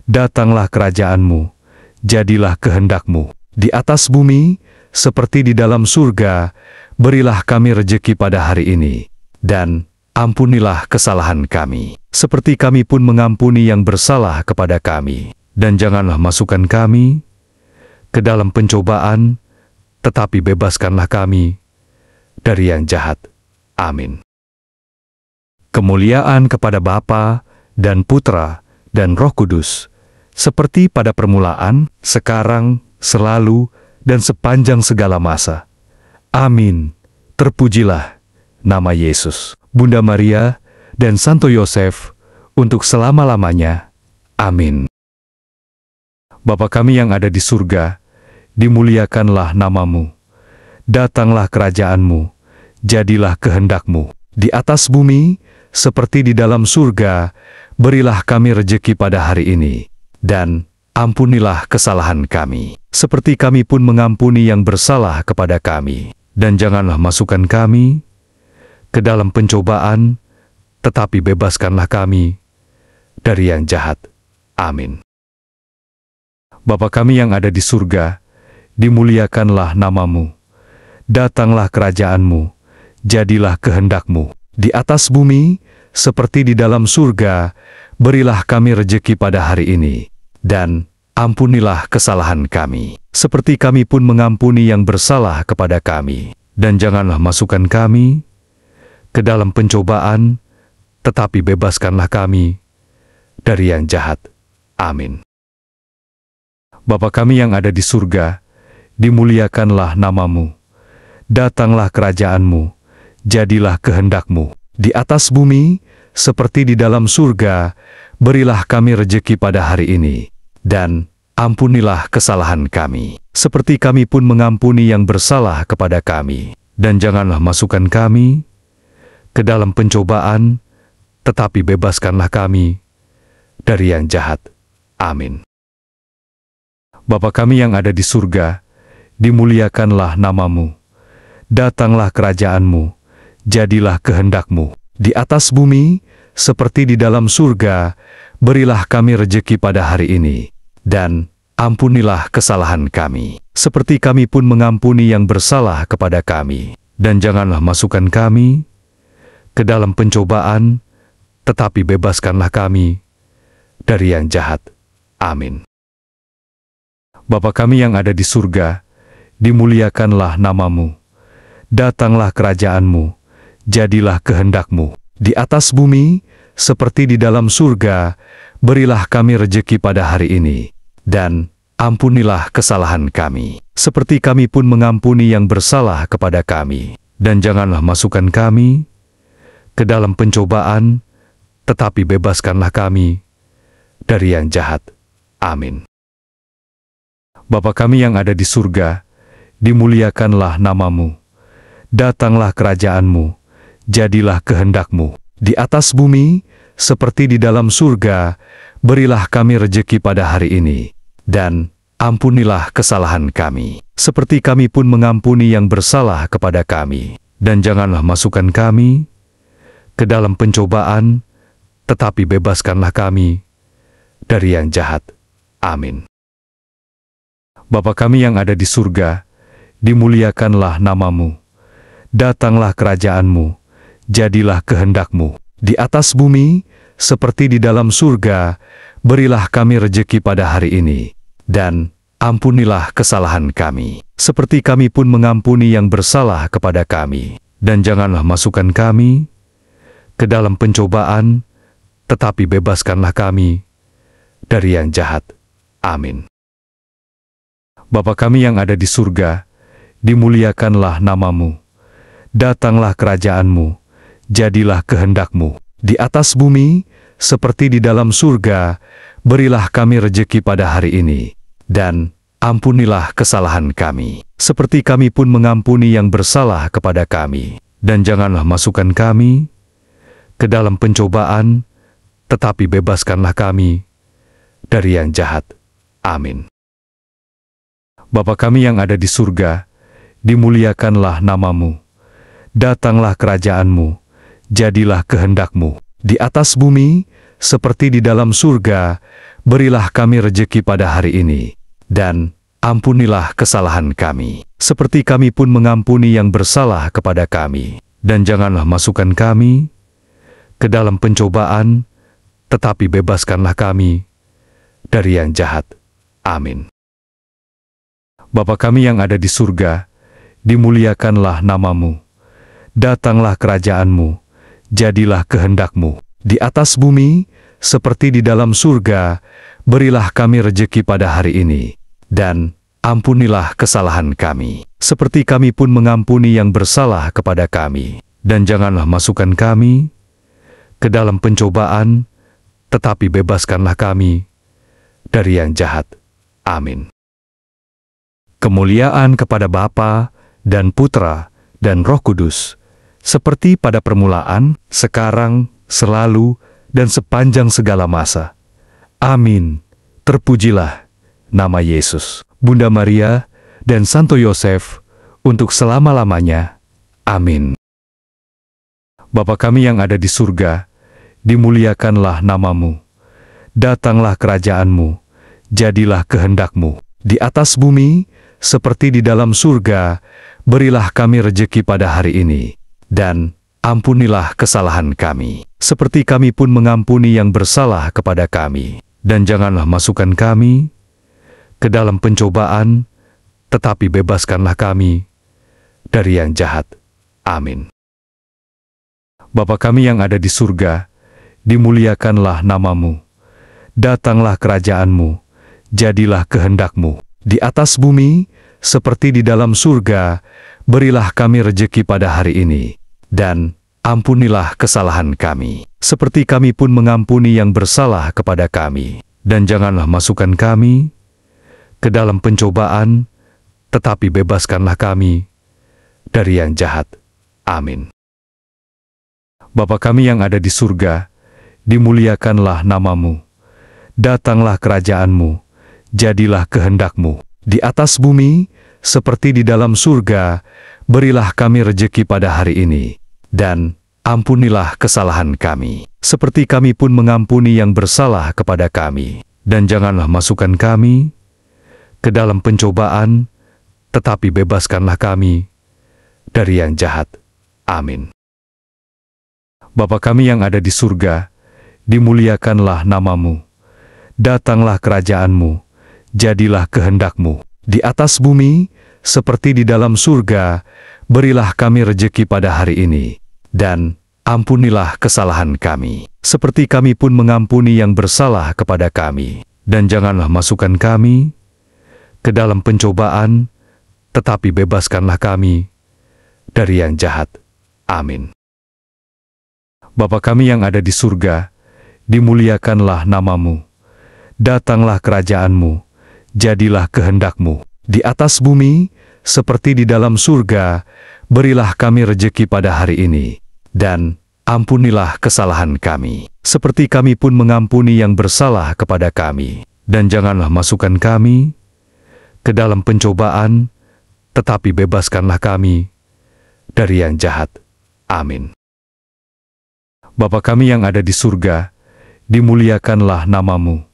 Datanglah kerajaanmu, jadilah kehendak-Mu di atas bumi, seperti di dalam surga. Berilah kami rejeki pada hari ini, dan ampunilah kesalahan kami, seperti kami pun mengampuni yang bersalah kepada kami. Dan janganlah masukkan kami ke dalam pencobaan, tetapi bebaskanlah kami dari yang jahat. Amin. Kemuliaan kepada Bapa dan Putra dan Roh Kudus, seperti pada permulaan, sekarang, selalu, dan sepanjang segala masa. Amin. Terpujilah nama Yesus, Bunda Maria, dan Santo Yosef, untuk selama-lamanya. Amin. Bapa kami yang ada di surga, dimuliakanlah namamu. Datanglah kerajaanmu, jadilah kehendak-Mu di atas bumi, seperti di dalam surga. Berilah kami rejeki pada hari ini, dan ampunilah kesalahan kami, seperti kami pun mengampuni yang bersalah kepada kami. Dan janganlah masukkan kami ke dalam pencobaan, tetapi bebaskanlah kami dari yang jahat. Amin. Bapa kami yang ada di surga, dimuliakanlah namamu. Datanglah kerajaanmu, jadilah kehendak-Mu di atas bumi, seperti di dalam surga. Berilah kami rejeki pada hari ini, dan ampunilah kesalahan kami, seperti kami pun mengampuni yang bersalah kepada kami. Dan janganlah masukkan kami ke dalam pencobaan, tetapi bebaskanlah kami dari yang jahat. Amin. Bapa kami yang ada di surga, dimuliakanlah namamu. Datanglah kerajaanmu, jadilah kehendak-Mu di atas bumi, seperti di dalam surga. Berilah kami rejeki pada hari ini, dan ampunilah kesalahan kami, seperti kami pun mengampuni yang bersalah kepada kami. Dan janganlah masukkan kami ke dalam pencobaan, tetapi bebaskanlah kami dari yang jahat. Amin. Bapa kami yang ada di surga, dimuliakanlah namamu. Datanglah kerajaan-Mu, jadilah kehendak-Mu, di atas bumi, seperti di dalam surga. Berilah kami rejeki pada hari ini, dan ampunilah kesalahan kami, seperti kami pun mengampuni yang bersalah kepada kami. Dan janganlah masukkan kami ke dalam pencobaan, tetapi bebaskanlah kami dari yang jahat. Amin. Bapa kami yang ada di surga, dimuliakanlah namamu. Datanglah kerajaan-Mu, jadilah kehendak-Mu, di atas bumi, seperti di dalam surga. Berilah kami rejeki pada hari ini, dan ampunilah kesalahan kami, seperti kami pun mengampuni yang bersalah kepada kami. Dan janganlah masukkan kami ke dalam pencobaan, tetapi bebaskanlah kami dari yang jahat. Amin. Bapa kami yang ada di surga, dimuliakanlah namamu. Datanglah kerajaan-Mu, jadilah kehendak-Mu, di atas bumi, seperti di dalam surga. Berilah kami rejeki pada hari ini, dan ampunilah kesalahan kami, seperti kami pun mengampuni yang bersalah kepada kami. Dan janganlah masukkan kami ke dalam pencobaan, tetapi bebaskanlah kami dari yang jahat. Amin. Bapa kami yang ada di surga, dimuliakanlah namamu. Datanglah kerajaan-Mu, jadilah kehendak-Mu, di atas bumi, seperti di dalam surga. Berilah kami rejeki pada hari ini, dan ampunilah kesalahan kami, seperti kami pun mengampuni yang bersalah kepada kami. Dan janganlah masukkan kami ke dalam pencobaan, tetapi bebaskanlah kami dari yang jahat. Amin. Bapa kami yang ada di surga, dimuliakanlah namamu. Datanglah kerajaan-Mu, jadilah kehendak-Mu, di atas bumi, seperti di dalam surga. Berilah kami rejeki pada hari ini, dan ampunilah kesalahan kami, seperti kami pun mengampuni yang bersalah kepada kami. Dan janganlah masukkan kami ke dalam pencobaan, tetapi bebaskanlah kami dari yang jahat. Amin. Bapa kami yang ada di surga, dimuliakanlah namamu. Datanglah kerajaan-Mu, jadilah kehendak-Mu, di atas bumi, seperti di dalam surga. Berilah kami rejeki pada hari ini, dan ampunilah kesalahan kami, seperti kami pun mengampuni yang bersalah kepada kami. Dan janganlah masukkan kami ke dalam pencobaan, tetapi bebaskanlah kami dari yang jahat. Amin. Bapa kami yang ada di surga, dimuliakanlah namamu. Datanglah kerajaan-Mu, jadilah kehendak-Mu, di atas bumi, seperti di dalam surga. Berilah kami rejeki pada hari ini, dan ampunilah kesalahan kami, seperti kami pun mengampuni yang bersalah kepada kami. Dan janganlah masukkan kami ke dalam pencobaan, tetapi bebaskanlah kami dari yang jahat. Amin. Kemuliaan kepada Bapa dan Putra dan Roh Kudus, seperti pada permulaan, sekarang, selalu, dan sepanjang segala masa. Amin. Terpujilah nama Yesus, Bunda Maria, dan Santo Yosef, untuk selama-lamanya. Amin. Bapa kami yang ada di surga, dimuliakanlah namamu. Datanglah kerajaan-Mu, jadilah kehendak-Mu, di atas bumi, seperti di dalam surga. Berilah kami rejeki pada hari ini, dan ampunilah kesalahan kami, seperti kami pun mengampuni yang bersalah kepada kami. Dan janganlah masukkan kami ke dalam pencobaan, tetapi bebaskanlah kami dari yang jahat. Amin. Bapa kami yang ada di surga, dimuliakanlah namamu. Datanglah kerajaan-Mu, jadilah kehendak-Mu, di atas bumi, seperti di dalam surga. Berilah kami rejeki pada hari ini, dan ampunilah kesalahan kami, seperti kami pun mengampuni yang bersalah kepada kami. Dan janganlah masukkan kami ke dalam pencobaan, tetapi bebaskanlah kami dari yang jahat. Amin. Bapa kami yang ada di surga, dimuliakanlah namamu. Datanglah kerajaan-Mu, jadilah kehendak-Mu, di atas bumi, seperti di dalam surga. Berilah kami rejeki pada hari ini, dan ampunilah kesalahan kami, seperti kami pun mengampuni yang bersalah kepada kami. Dan janganlah masukkan kami ke dalam pencobaan, tetapi bebaskanlah kami dari yang jahat. Amin. Bapa kami yang ada di surga, dimuliakanlah nama-Mu. Datanglah kerajaan-Mu, jadilah kehendak-Mu, di atas bumi, seperti di dalam surga. Berilah kami rejeki pada hari ini, dan ampunilah kesalahan kami, seperti kami pun mengampuni yang bersalah kepada kami. Dan janganlah masukkan kami ke dalam pencobaan, tetapi bebaskanlah kami dari yang jahat. Amin. Bapa kami yang ada di surga, dimuliakanlah nama-Mu. Datanglah kerajaan-Mu, jadilah kehendak-Mu, di atas bumi, seperti di dalam surga. Berilah kami rejeki pada hari ini, dan ampunilah kesalahan kami, seperti kami pun mengampuni yang bersalah kepada kami. Dan janganlah masukkan kami ke dalam pencobaan, tetapi bebaskanlah kami dari yang jahat. Amin. Bapa kami yang ada di surga, dimuliakanlah nama-Mu.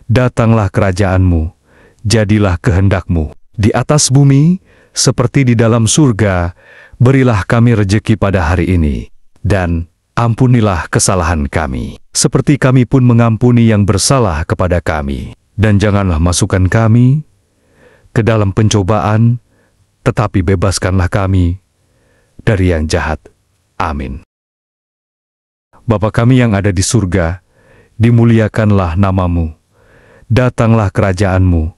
Datanglah kerajaan-Mu, jadilah kehendak-Mu, di atas bumi, seperti di dalam surga. Berilah kami rejeki pada hari ini, dan ampunilah kesalahan kami, seperti kami pun mengampuni yang bersalah kepada kami. Dan janganlah masukkan kami ke dalam pencobaan, tetapi bebaskanlah kami dari yang jahat. Amin. Bapa kami yang ada di surga, dimuliakanlah nama-Mu. Datanglah kerajaan-Mu,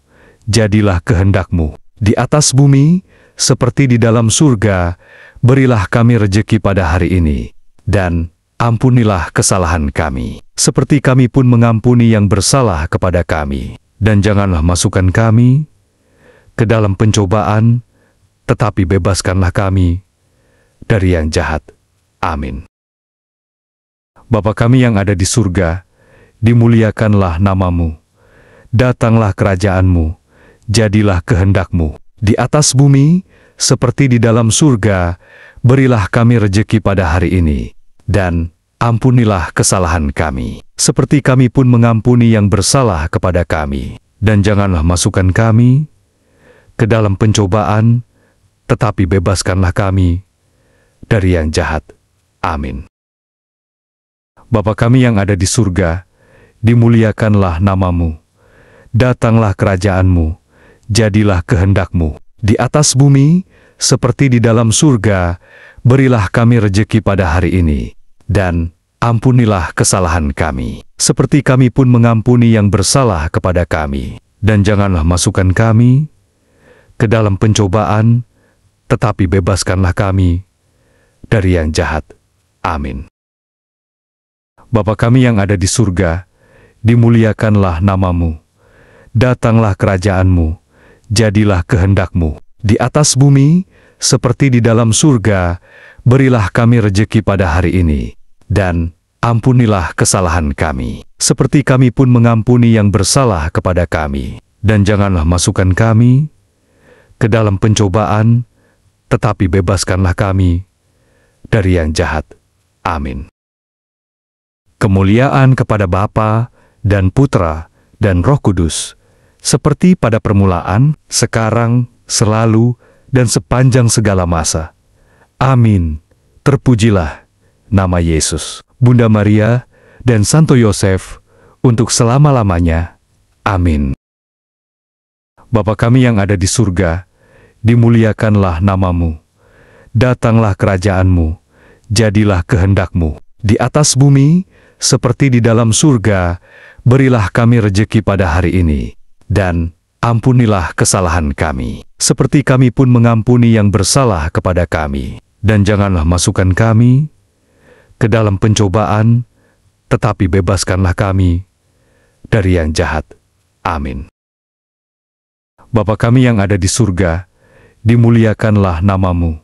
jadilah kehendak-Mu, di atas bumi, seperti di dalam surga. Berilah kami rejeki pada hari ini, dan ampunilah kesalahan kami, seperti kami pun mengampuni yang bersalah kepada kami. Dan janganlah masukkan kami ke dalam pencobaan, tetapi bebaskanlah kami dari yang jahat. Amin. Bapa kami yang ada di surga, dimuliakanlah nama-Mu. Datanglah kerajaan-Mu, jadilah kehendak-Mu, di atas bumi, seperti di dalam surga. Berilah kami rejeki pada hari ini, dan ampunilah kesalahan kami, seperti kami pun mengampuni yang bersalah kepada kami. Dan janganlah masukkan kami ke dalam pencobaan, tetapi bebaskanlah kami dari yang jahat. Amin. Bapa kami yang ada di surga, dimuliakanlah nama-Mu. Datanglah kerajaan-Mu, jadilah kehendak-Mu, di atas bumi, seperti di dalam surga. Berilah kami rejeki pada hari ini, dan ampunilah kesalahan kami, seperti kami pun mengampuni yang bersalah kepada kami. Dan janganlah masukkan kami ke dalam pencobaan, tetapi bebaskanlah kami dari yang jahat. Amin. Bapa kami yang ada di surga, dimuliakanlah nama-Mu. Datanglah kerajaan-Mu, jadilah kehendak-Mu, di atas bumi, seperti di dalam surga. Berilah kami rejeki pada hari ini, dan ampunilah kesalahan kami, seperti kami pun mengampuni yang bersalah kepada kami. Dan janganlah masukkan kami ke dalam pencobaan, tetapi bebaskanlah kami dari yang jahat. Amin. Kemuliaan kepada Bapa dan Putra dan Roh Kudus, seperti pada permulaan, sekarang, selalu, dan sepanjang segala masa. Amin. Terpujilah nama Yesus, Bunda Maria, dan Santo Yosef, untuk selama-lamanya. Amin. Bapa kami yang ada di surga, dimuliakanlah nama-Mu. Datanglah kerajaan-Mu, jadilah kehendak-Mu, di atas bumi, seperti di dalam surga. Berilah kami rejeki pada hari ini, dan ampunilah kesalahan kami, seperti kami pun mengampuni yang bersalah kepada kami. Dan janganlah masukkan kami ke dalam pencobaan, tetapi bebaskanlah kami dari yang jahat. Amin. Bapa kami yang ada di surga, dimuliakanlah nama-Mu.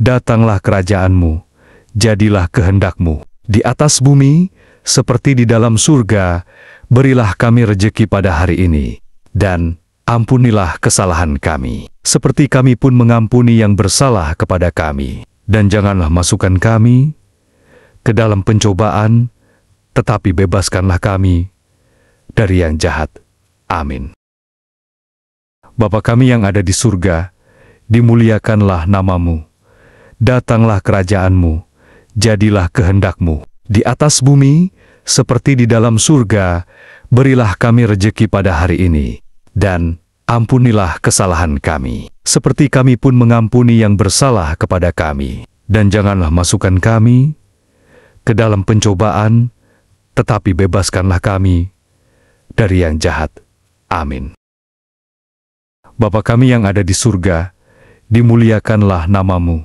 Datanglah kerajaan-Mu, jadilah kehendak-Mu, di atas bumi, seperti di dalam surga. berilah kami rejeki pada hari ini, dan ampunilah kesalahan kami, seperti kami pun mengampuni yang bersalah kepada kami. Dan janganlah masukkan kami ke dalam pencobaan, tetapi bebaskanlah kami dari yang jahat. Amin. Bapa kami yang ada di surga, dimuliakanlah nama-Mu. Datanglah kerajaan-Mu, jadilah kehendak-Mu di atas bumi, seperti di dalam surga. Berilah kami rejeki pada hari ini, dan ampunilah kesalahan kami, seperti kami pun mengampuni yang bersalah kepada kami. Dan janganlah masukkan kami ke dalam pencobaan, tetapi bebaskanlah kami dari yang jahat. Amin. Bapa kami yang ada di surga, dimuliakanlah nama-Mu.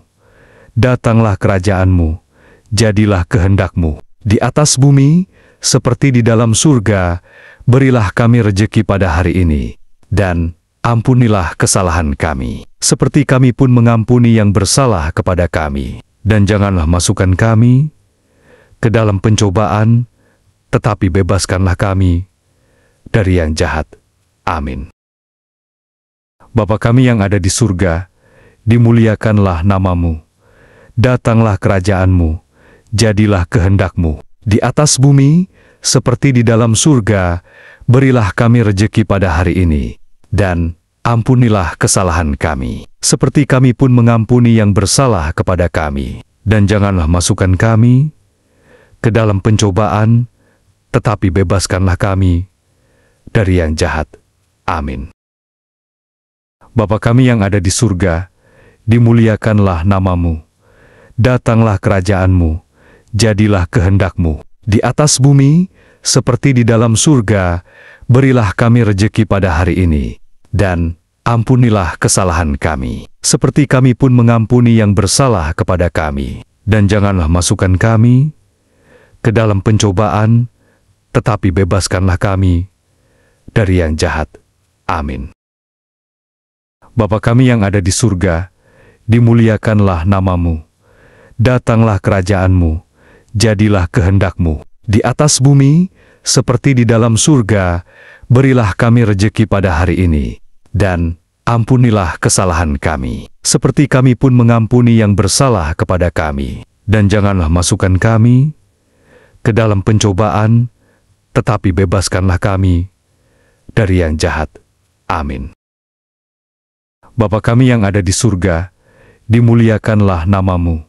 Datanglah kerajaan-Mu, jadilah kehendak-Mu di atas bumi, seperti di dalam surga. Berilah kami rejeki pada hari ini, dan ampunilah kesalahan kami, seperti kami pun mengampuni yang bersalah kepada kami. Dan janganlah masukkan kami ke dalam pencobaan, tetapi bebaskanlah kami dari yang jahat. Amin. Bapa kami yang ada di surga, dimuliakanlah nama-Mu. Datanglah kerajaan-Mu, jadilah kehendak-Mu di atas bumi, seperti di dalam surga. Berilah kami rejeki pada hari ini, dan ampunilah kesalahan kami, seperti kami pun mengampuni yang bersalah kepada kami. Dan janganlah masukkan kami ke dalam pencobaan, tetapi bebaskanlah kami dari yang jahat. Amin. Bapa kami yang ada di surga, dimuliakanlah nama-Mu. Datanglah kerajaan-Mu, jadilah kehendak-Mu di atas bumi, seperti di dalam surga. Berilah kami rejeki pada hari ini, dan ampunilah kesalahan kami, seperti kami pun mengampuni yang bersalah kepada kami. Dan janganlah masukkan kami ke dalam pencobaan, tetapi bebaskanlah kami dari yang jahat. Amin. Bapa kami yang ada di surga, dimuliakanlah nama-Mu. Datanglah kerajaan-Mu, jadilah kehendak-Mu di atas bumi, seperti di dalam surga. Berilah kami rejeki pada hari ini, dan ampunilah kesalahan kami, seperti kami pun mengampuni yang bersalah kepada kami. Dan janganlah masukkan kami ke dalam pencobaan, tetapi bebaskanlah kami dari yang jahat. Amin. Bapa kami yang ada di surga, dimuliakanlah nama-Mu.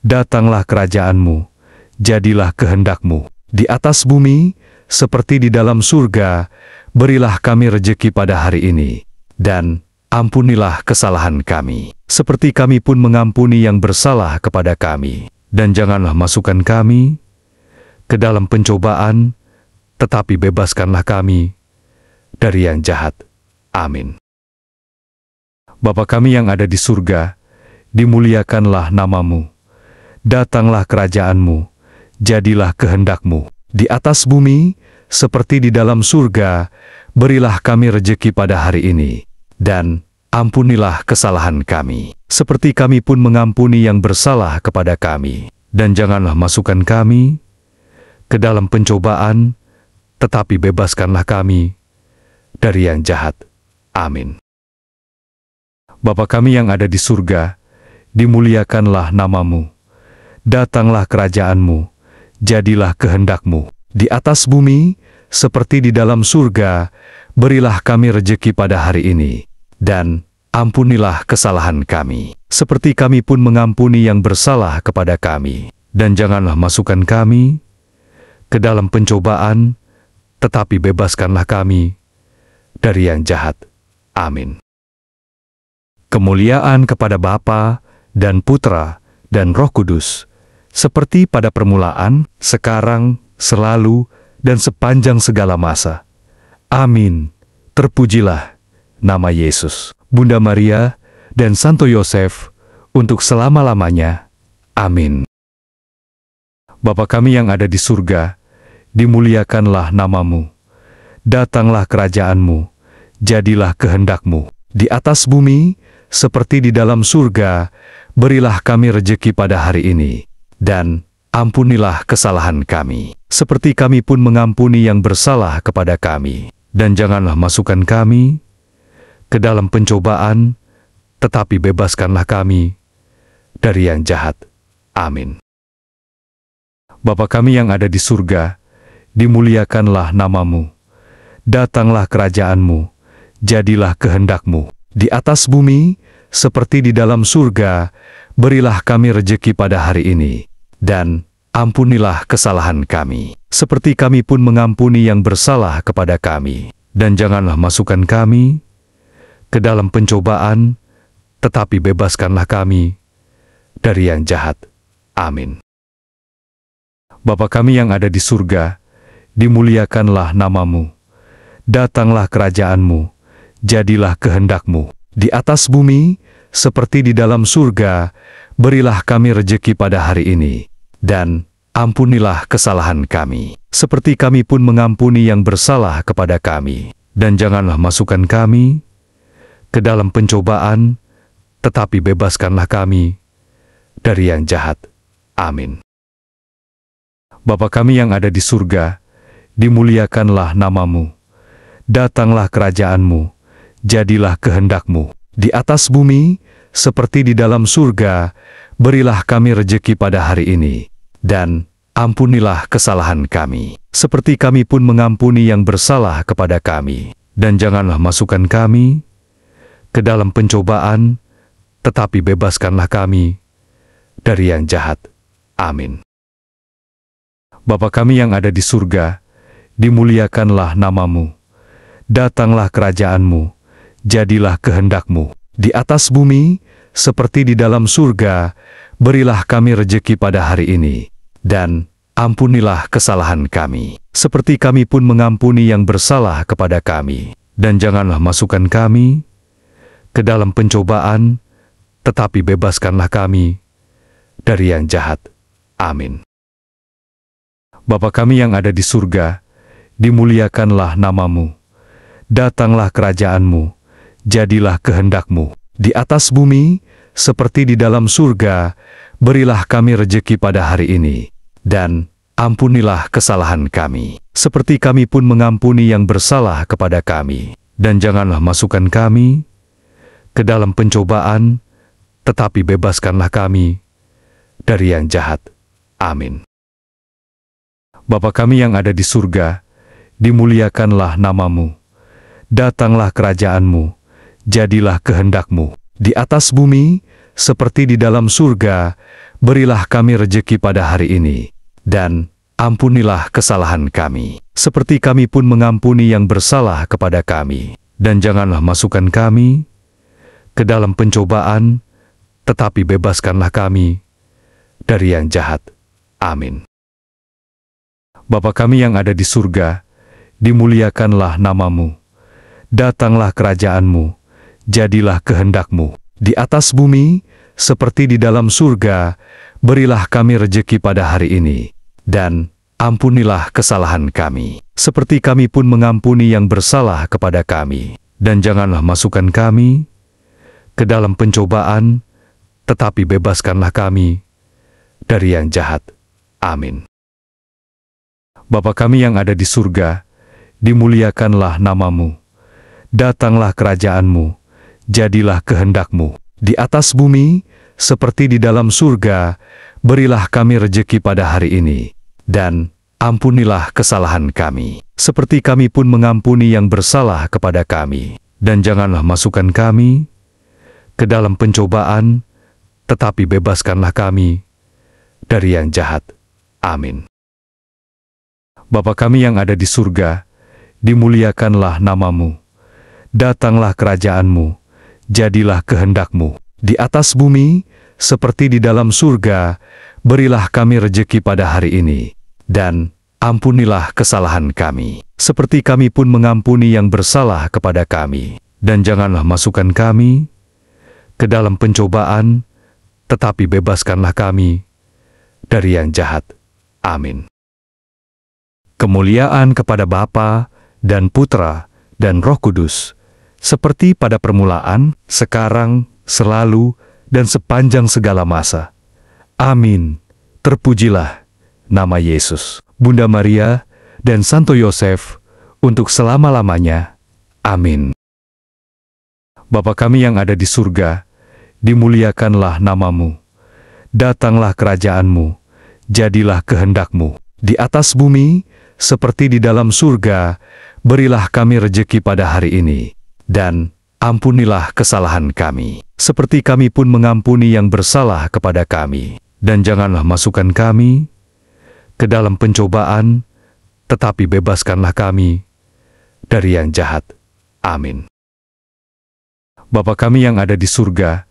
Datanglah kerajaan-Mu, jadilah kehendak-Mu di atas bumi, seperti di dalam surga. Berilah kami rejeki pada hari ini, dan ampunilah kesalahan kami, seperti kami pun mengampuni yang bersalah kepada kami. Dan janganlah masukkan kami ke dalam pencobaan, tetapi bebaskanlah kami dari yang jahat. Amin. Bapa kami yang ada di surga, dimuliakanlah nama-Mu. Datanglah kerajaan-Mu, jadilah kehendak-Mu di atas bumi, seperti di dalam surga. Berilah kami rejeki pada hari ini, dan ampunilah kesalahan kami, seperti kami pun mengampuni yang bersalah kepada kami. Dan janganlah masukkan kami ke dalam pencobaan, tetapi bebaskanlah kami dari yang jahat. Amin. Bapa kami yang ada di surga, dimuliakanlah nama-Mu. Datanglah kerajaan-Mu, jadilah kehendak-Mu di atas bumi, seperti di dalam surga. Berilah kami rejeki pada hari ini, dan ampunilah kesalahan kami, seperti kami pun mengampuni yang bersalah kepada kami. Dan janganlah masukkan kami ke dalam pencobaan, tetapi bebaskanlah kami dari yang jahat. Amin. Kemuliaan kepada Bapa dan Putra dan Roh Kudus, seperti pada permulaan, sekarang, selalu, dan sepanjang segala masa. Amin. Terpujilah nama Yesus, Bunda Maria, dan Santo Yosef, untuk selama-lamanya. Amin. Bapa kami yang ada di surga, dimuliakanlah nama-Mu. Datanglah kerajaan-Mu, jadilah kehendak-Mu di atas bumi, seperti di dalam surga. Berilah kami rejeki pada hari ini, dan ampunilah kesalahan kami, seperti kami pun mengampuni yang bersalah kepada kami. Dan janganlah masukkan kami ke dalam pencobaan, tetapi bebaskanlah kami dari yang jahat. Amin. Bapa kami yang ada di surga, dimuliakanlah namamu. Datanglah kerajaanmu, jadilah kehendak-Mu di atas bumi, seperti di dalam surga. Berilah kami rejeki pada hari ini, dan ampunilah kesalahan kami, seperti kami pun mengampuni yang bersalah kepada kami. Dan janganlah masukkan kami ke dalam pencobaan, tetapi bebaskanlah kami dari yang jahat. Amin. Bapa kami yang ada di surga, dimuliakanlah namamu. Datanglah kerajaanmu, jadilah kehendak-Mu di atas bumi, seperti di dalam surga. Berilah kami rejeki pada hari ini, dan ampunilah kesalahan kami, seperti kami pun mengampuni yang bersalah kepada kami. Dan janganlah masukkan kami ke dalam pencobaan, tetapi bebaskanlah kami dari yang jahat. Amin. Bapa kami yang ada di surga, dimuliakanlah namamu. Datanglah kerajaanmu, jadilah kehendak-Mu di atas bumi, seperti di dalam surga. Berilah kami rejeki pada hari ini, dan ampunilah kesalahan kami, seperti kami pun mengampuni yang bersalah kepada kami. Dan janganlah masukkan kami ke dalam pencobaan, tetapi bebaskanlah kami dari yang jahat. Amin. Bapa kami yang ada di surga, dimuliakanlah namamu. Datanglah kerajaanmu, jadilah kehendak-Mu di atas bumi, seperti di dalam surga. Berilah kami rejeki pada hari ini, dan ampunilah kesalahan kami, seperti kami pun mengampuni yang bersalah kepada kami. Dan janganlah masukkan kami ke dalam pencobaan, tetapi bebaskanlah kami dari yang jahat. Amin. Bapa kami yang ada di surga, dimuliakanlah namamu. Datanglah kerajaanmu, jadilah kehendak-Mu di atas bumi, seperti di dalam surga. Berilah kami rejeki pada hari ini, dan ampunilah kesalahan kami, seperti kami pun mengampuni yang bersalah kepada kami. Dan janganlah masukkan kami ke dalam pencobaan, tetapi bebaskanlah kami dari yang jahat. Amin. Bapa kami yang ada di surga, dimuliakanlah namamu. Datanglah kerajaanmu, jadilah kehendak-Mu di atas bumi, seperti di dalam surga. Berilah kami rejeki pada hari ini, dan ampunilah kesalahan kami, seperti kami pun mengampuni yang bersalah kepada kami. Dan janganlah masukkan kami ke dalam pencobaan, tetapi bebaskanlah kami dari yang jahat. Amin. Bapa kami yang ada di surga, dimuliakanlah namamu. Datanglah kerajaanmu, jadilah kehendak-Mu di atas bumi, seperti di dalam surga. Berilah kami rejeki pada hari ini, dan ampunilah kesalahan kami, seperti kami pun mengampuni yang bersalah kepada kami. Dan janganlah masukkan kami ke dalam pencobaan, tetapi bebaskanlah kami dari yang jahat. Amin. Bapa kami yang ada di surga, dimuliakanlah namamu. Datanglah kerajaanmu, jadilah kehendak-Mu di atas bumi, seperti di dalam surga. Berilah kami rejeki pada hari ini, dan ampunilah kesalahan kami, seperti kami pun mengampuni yang bersalah kepada kami. Dan janganlah masukkan kami ke dalam pencobaan, tetapi bebaskanlah kami dari yang jahat. Amin. Bapa kami yang ada di surga, dimuliakanlah namamu. Datanglah kerajaanmu, jadilah kehendak-Mu di atas bumi, seperti di dalam surga. Berilah kami rejeki pada hari ini, dan ampunilah kesalahan kami, seperti kami pun mengampuni yang bersalah kepada kami. Dan janganlah masukkan kami ke dalam pencobaan, tetapi bebaskanlah kami dari yang jahat. Amin. Kemuliaan kepada Bapa dan Putra dan Roh Kudus, seperti pada permulaan, sekarang, selalu, dan sepanjang segala masa. Amin. Terpujilah nama Yesus, Bunda Maria, dan Santo Yosef, untuk selama-lamanya. Amin. Bapa kami yang ada di surga, dimuliakanlah namamu. Datanglah kerajaan-Mu, jadilah kehendak-Mu, di atas bumi, seperti di dalam surga. Berilah kami rejeki pada hari ini, dan ampunilah kesalahan kami, seperti kami pun mengampuni yang bersalah kepada kami. Dan janganlah masukkan kami ke dalam pencobaan, tetapi bebaskanlah kami dari yang jahat. Amin. Bapa kami yang ada di surga,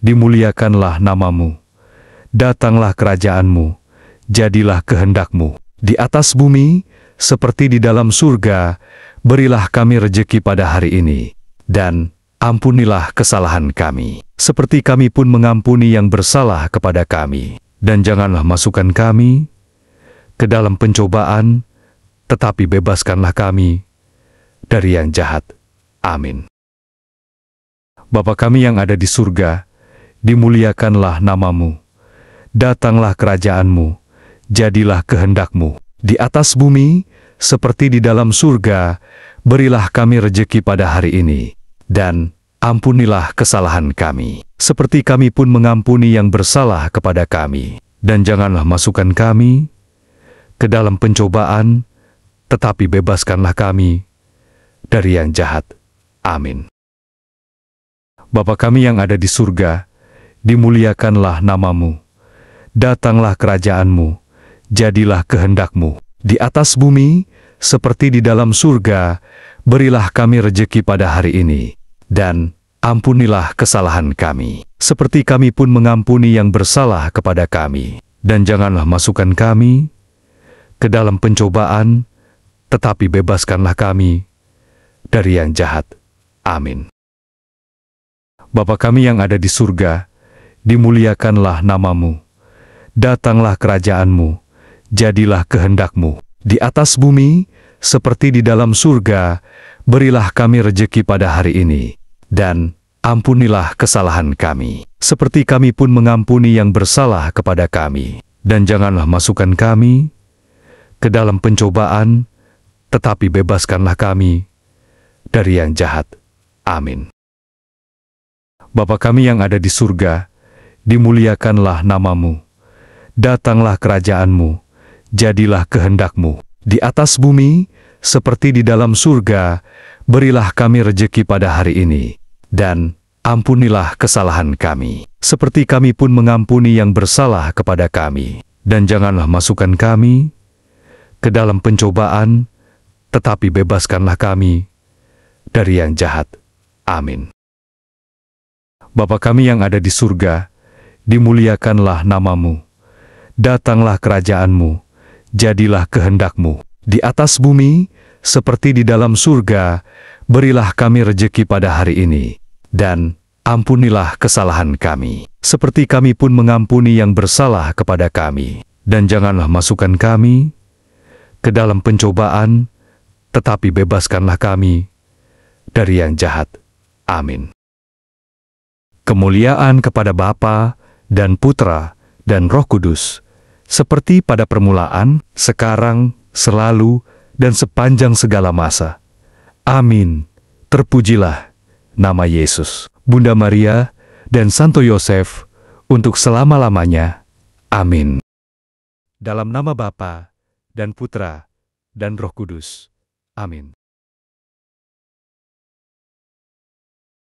dimuliakanlah namamu. Datanglah kerajaan-Mu, jadilah kehendak-Mu, di atas bumi, seperti di dalam surga. Berilah kami rejeki pada hari ini, dan ampunilah kesalahan kami, seperti kami pun mengampuni yang bersalah kepada kami. Dan janganlah masukkan kami ke dalam pencobaan, tetapi bebaskanlah kami dari yang jahat. Amin. Bapa kami yang ada di surga, dimuliakanlah namamu. Datanglah kerajaan-Mu, jadilah kehendak-Mu, di atas bumi, seperti di dalam surga. Berilah kami rejeki pada hari ini, dan ampunilah kesalahan kami, seperti kami pun mengampuni yang bersalah kepada kami. Dan janganlah masukkan kami ke dalam pencobaan, tetapi bebaskanlah kami dari yang jahat. Amin. Bapa kami yang ada di surga, dimuliakanlah namamu. Datanglah kerajaan-Mu, jadilah kehendak-Mu, di atas bumi, seperti di dalam surga. Berilah kami rejeki pada hari ini, dan ampunilah kesalahan kami, seperti kami pun mengampuni yang bersalah kepada kami. Dan janganlah masukkan kami ke dalam pencobaan, tetapi bebaskanlah kami dari yang jahat. Amin. Bapa kami yang ada di surga, dimuliakanlah namamu. Datanglah kerajaan-Mu, jadilah kehendak-Mu, di atas bumi, seperti di dalam surga. Berilah kami rejeki pada hari ini, dan ampunilah kesalahan kami, seperti kami pun mengampuni yang bersalah kepada kami. Dan janganlah masukkan kami ke dalam pencobaan, tetapi bebaskanlah kami dari yang jahat. Amin. Bapa kami yang ada di surga, dimuliakanlah namamu. Datanglah kerajaan-Mu, jadilah kehendak-Mu, di atas bumi, seperti di dalam surga. Berilah kami rejeki pada hari ini, dan ampunilah kesalahan kami, seperti kami pun mengampuni yang bersalah kepada kami. Dan janganlah masukkan kami ke dalam pencobaan, tetapi bebaskanlah kami dari yang jahat. Amin. Bapa kami yang ada di surga, dimuliakanlah namamu. Datanglah kerajaan-Mu, jadilah kehendak-Mu, di atas bumi, seperti di dalam surga. Berilah kami rejeki pada hari ini, dan ampunilah kesalahan kami, seperti kami pun mengampuni yang bersalah kepada kami. Dan janganlah masukkan kami ke dalam pencobaan, tetapi bebaskanlah kami dari yang jahat. Amin. Kemuliaan kepada Bapa dan Putra dan Roh Kudus, seperti pada permulaan, sekarang, selalu, dan sepanjang segala masa. Amin. Terpujilah nama Yesus, Bunda Maria, dan Santo Yosef, untuk selama-lamanya. Amin. Dalam nama Bapa dan Putra dan Roh Kudus. Amin.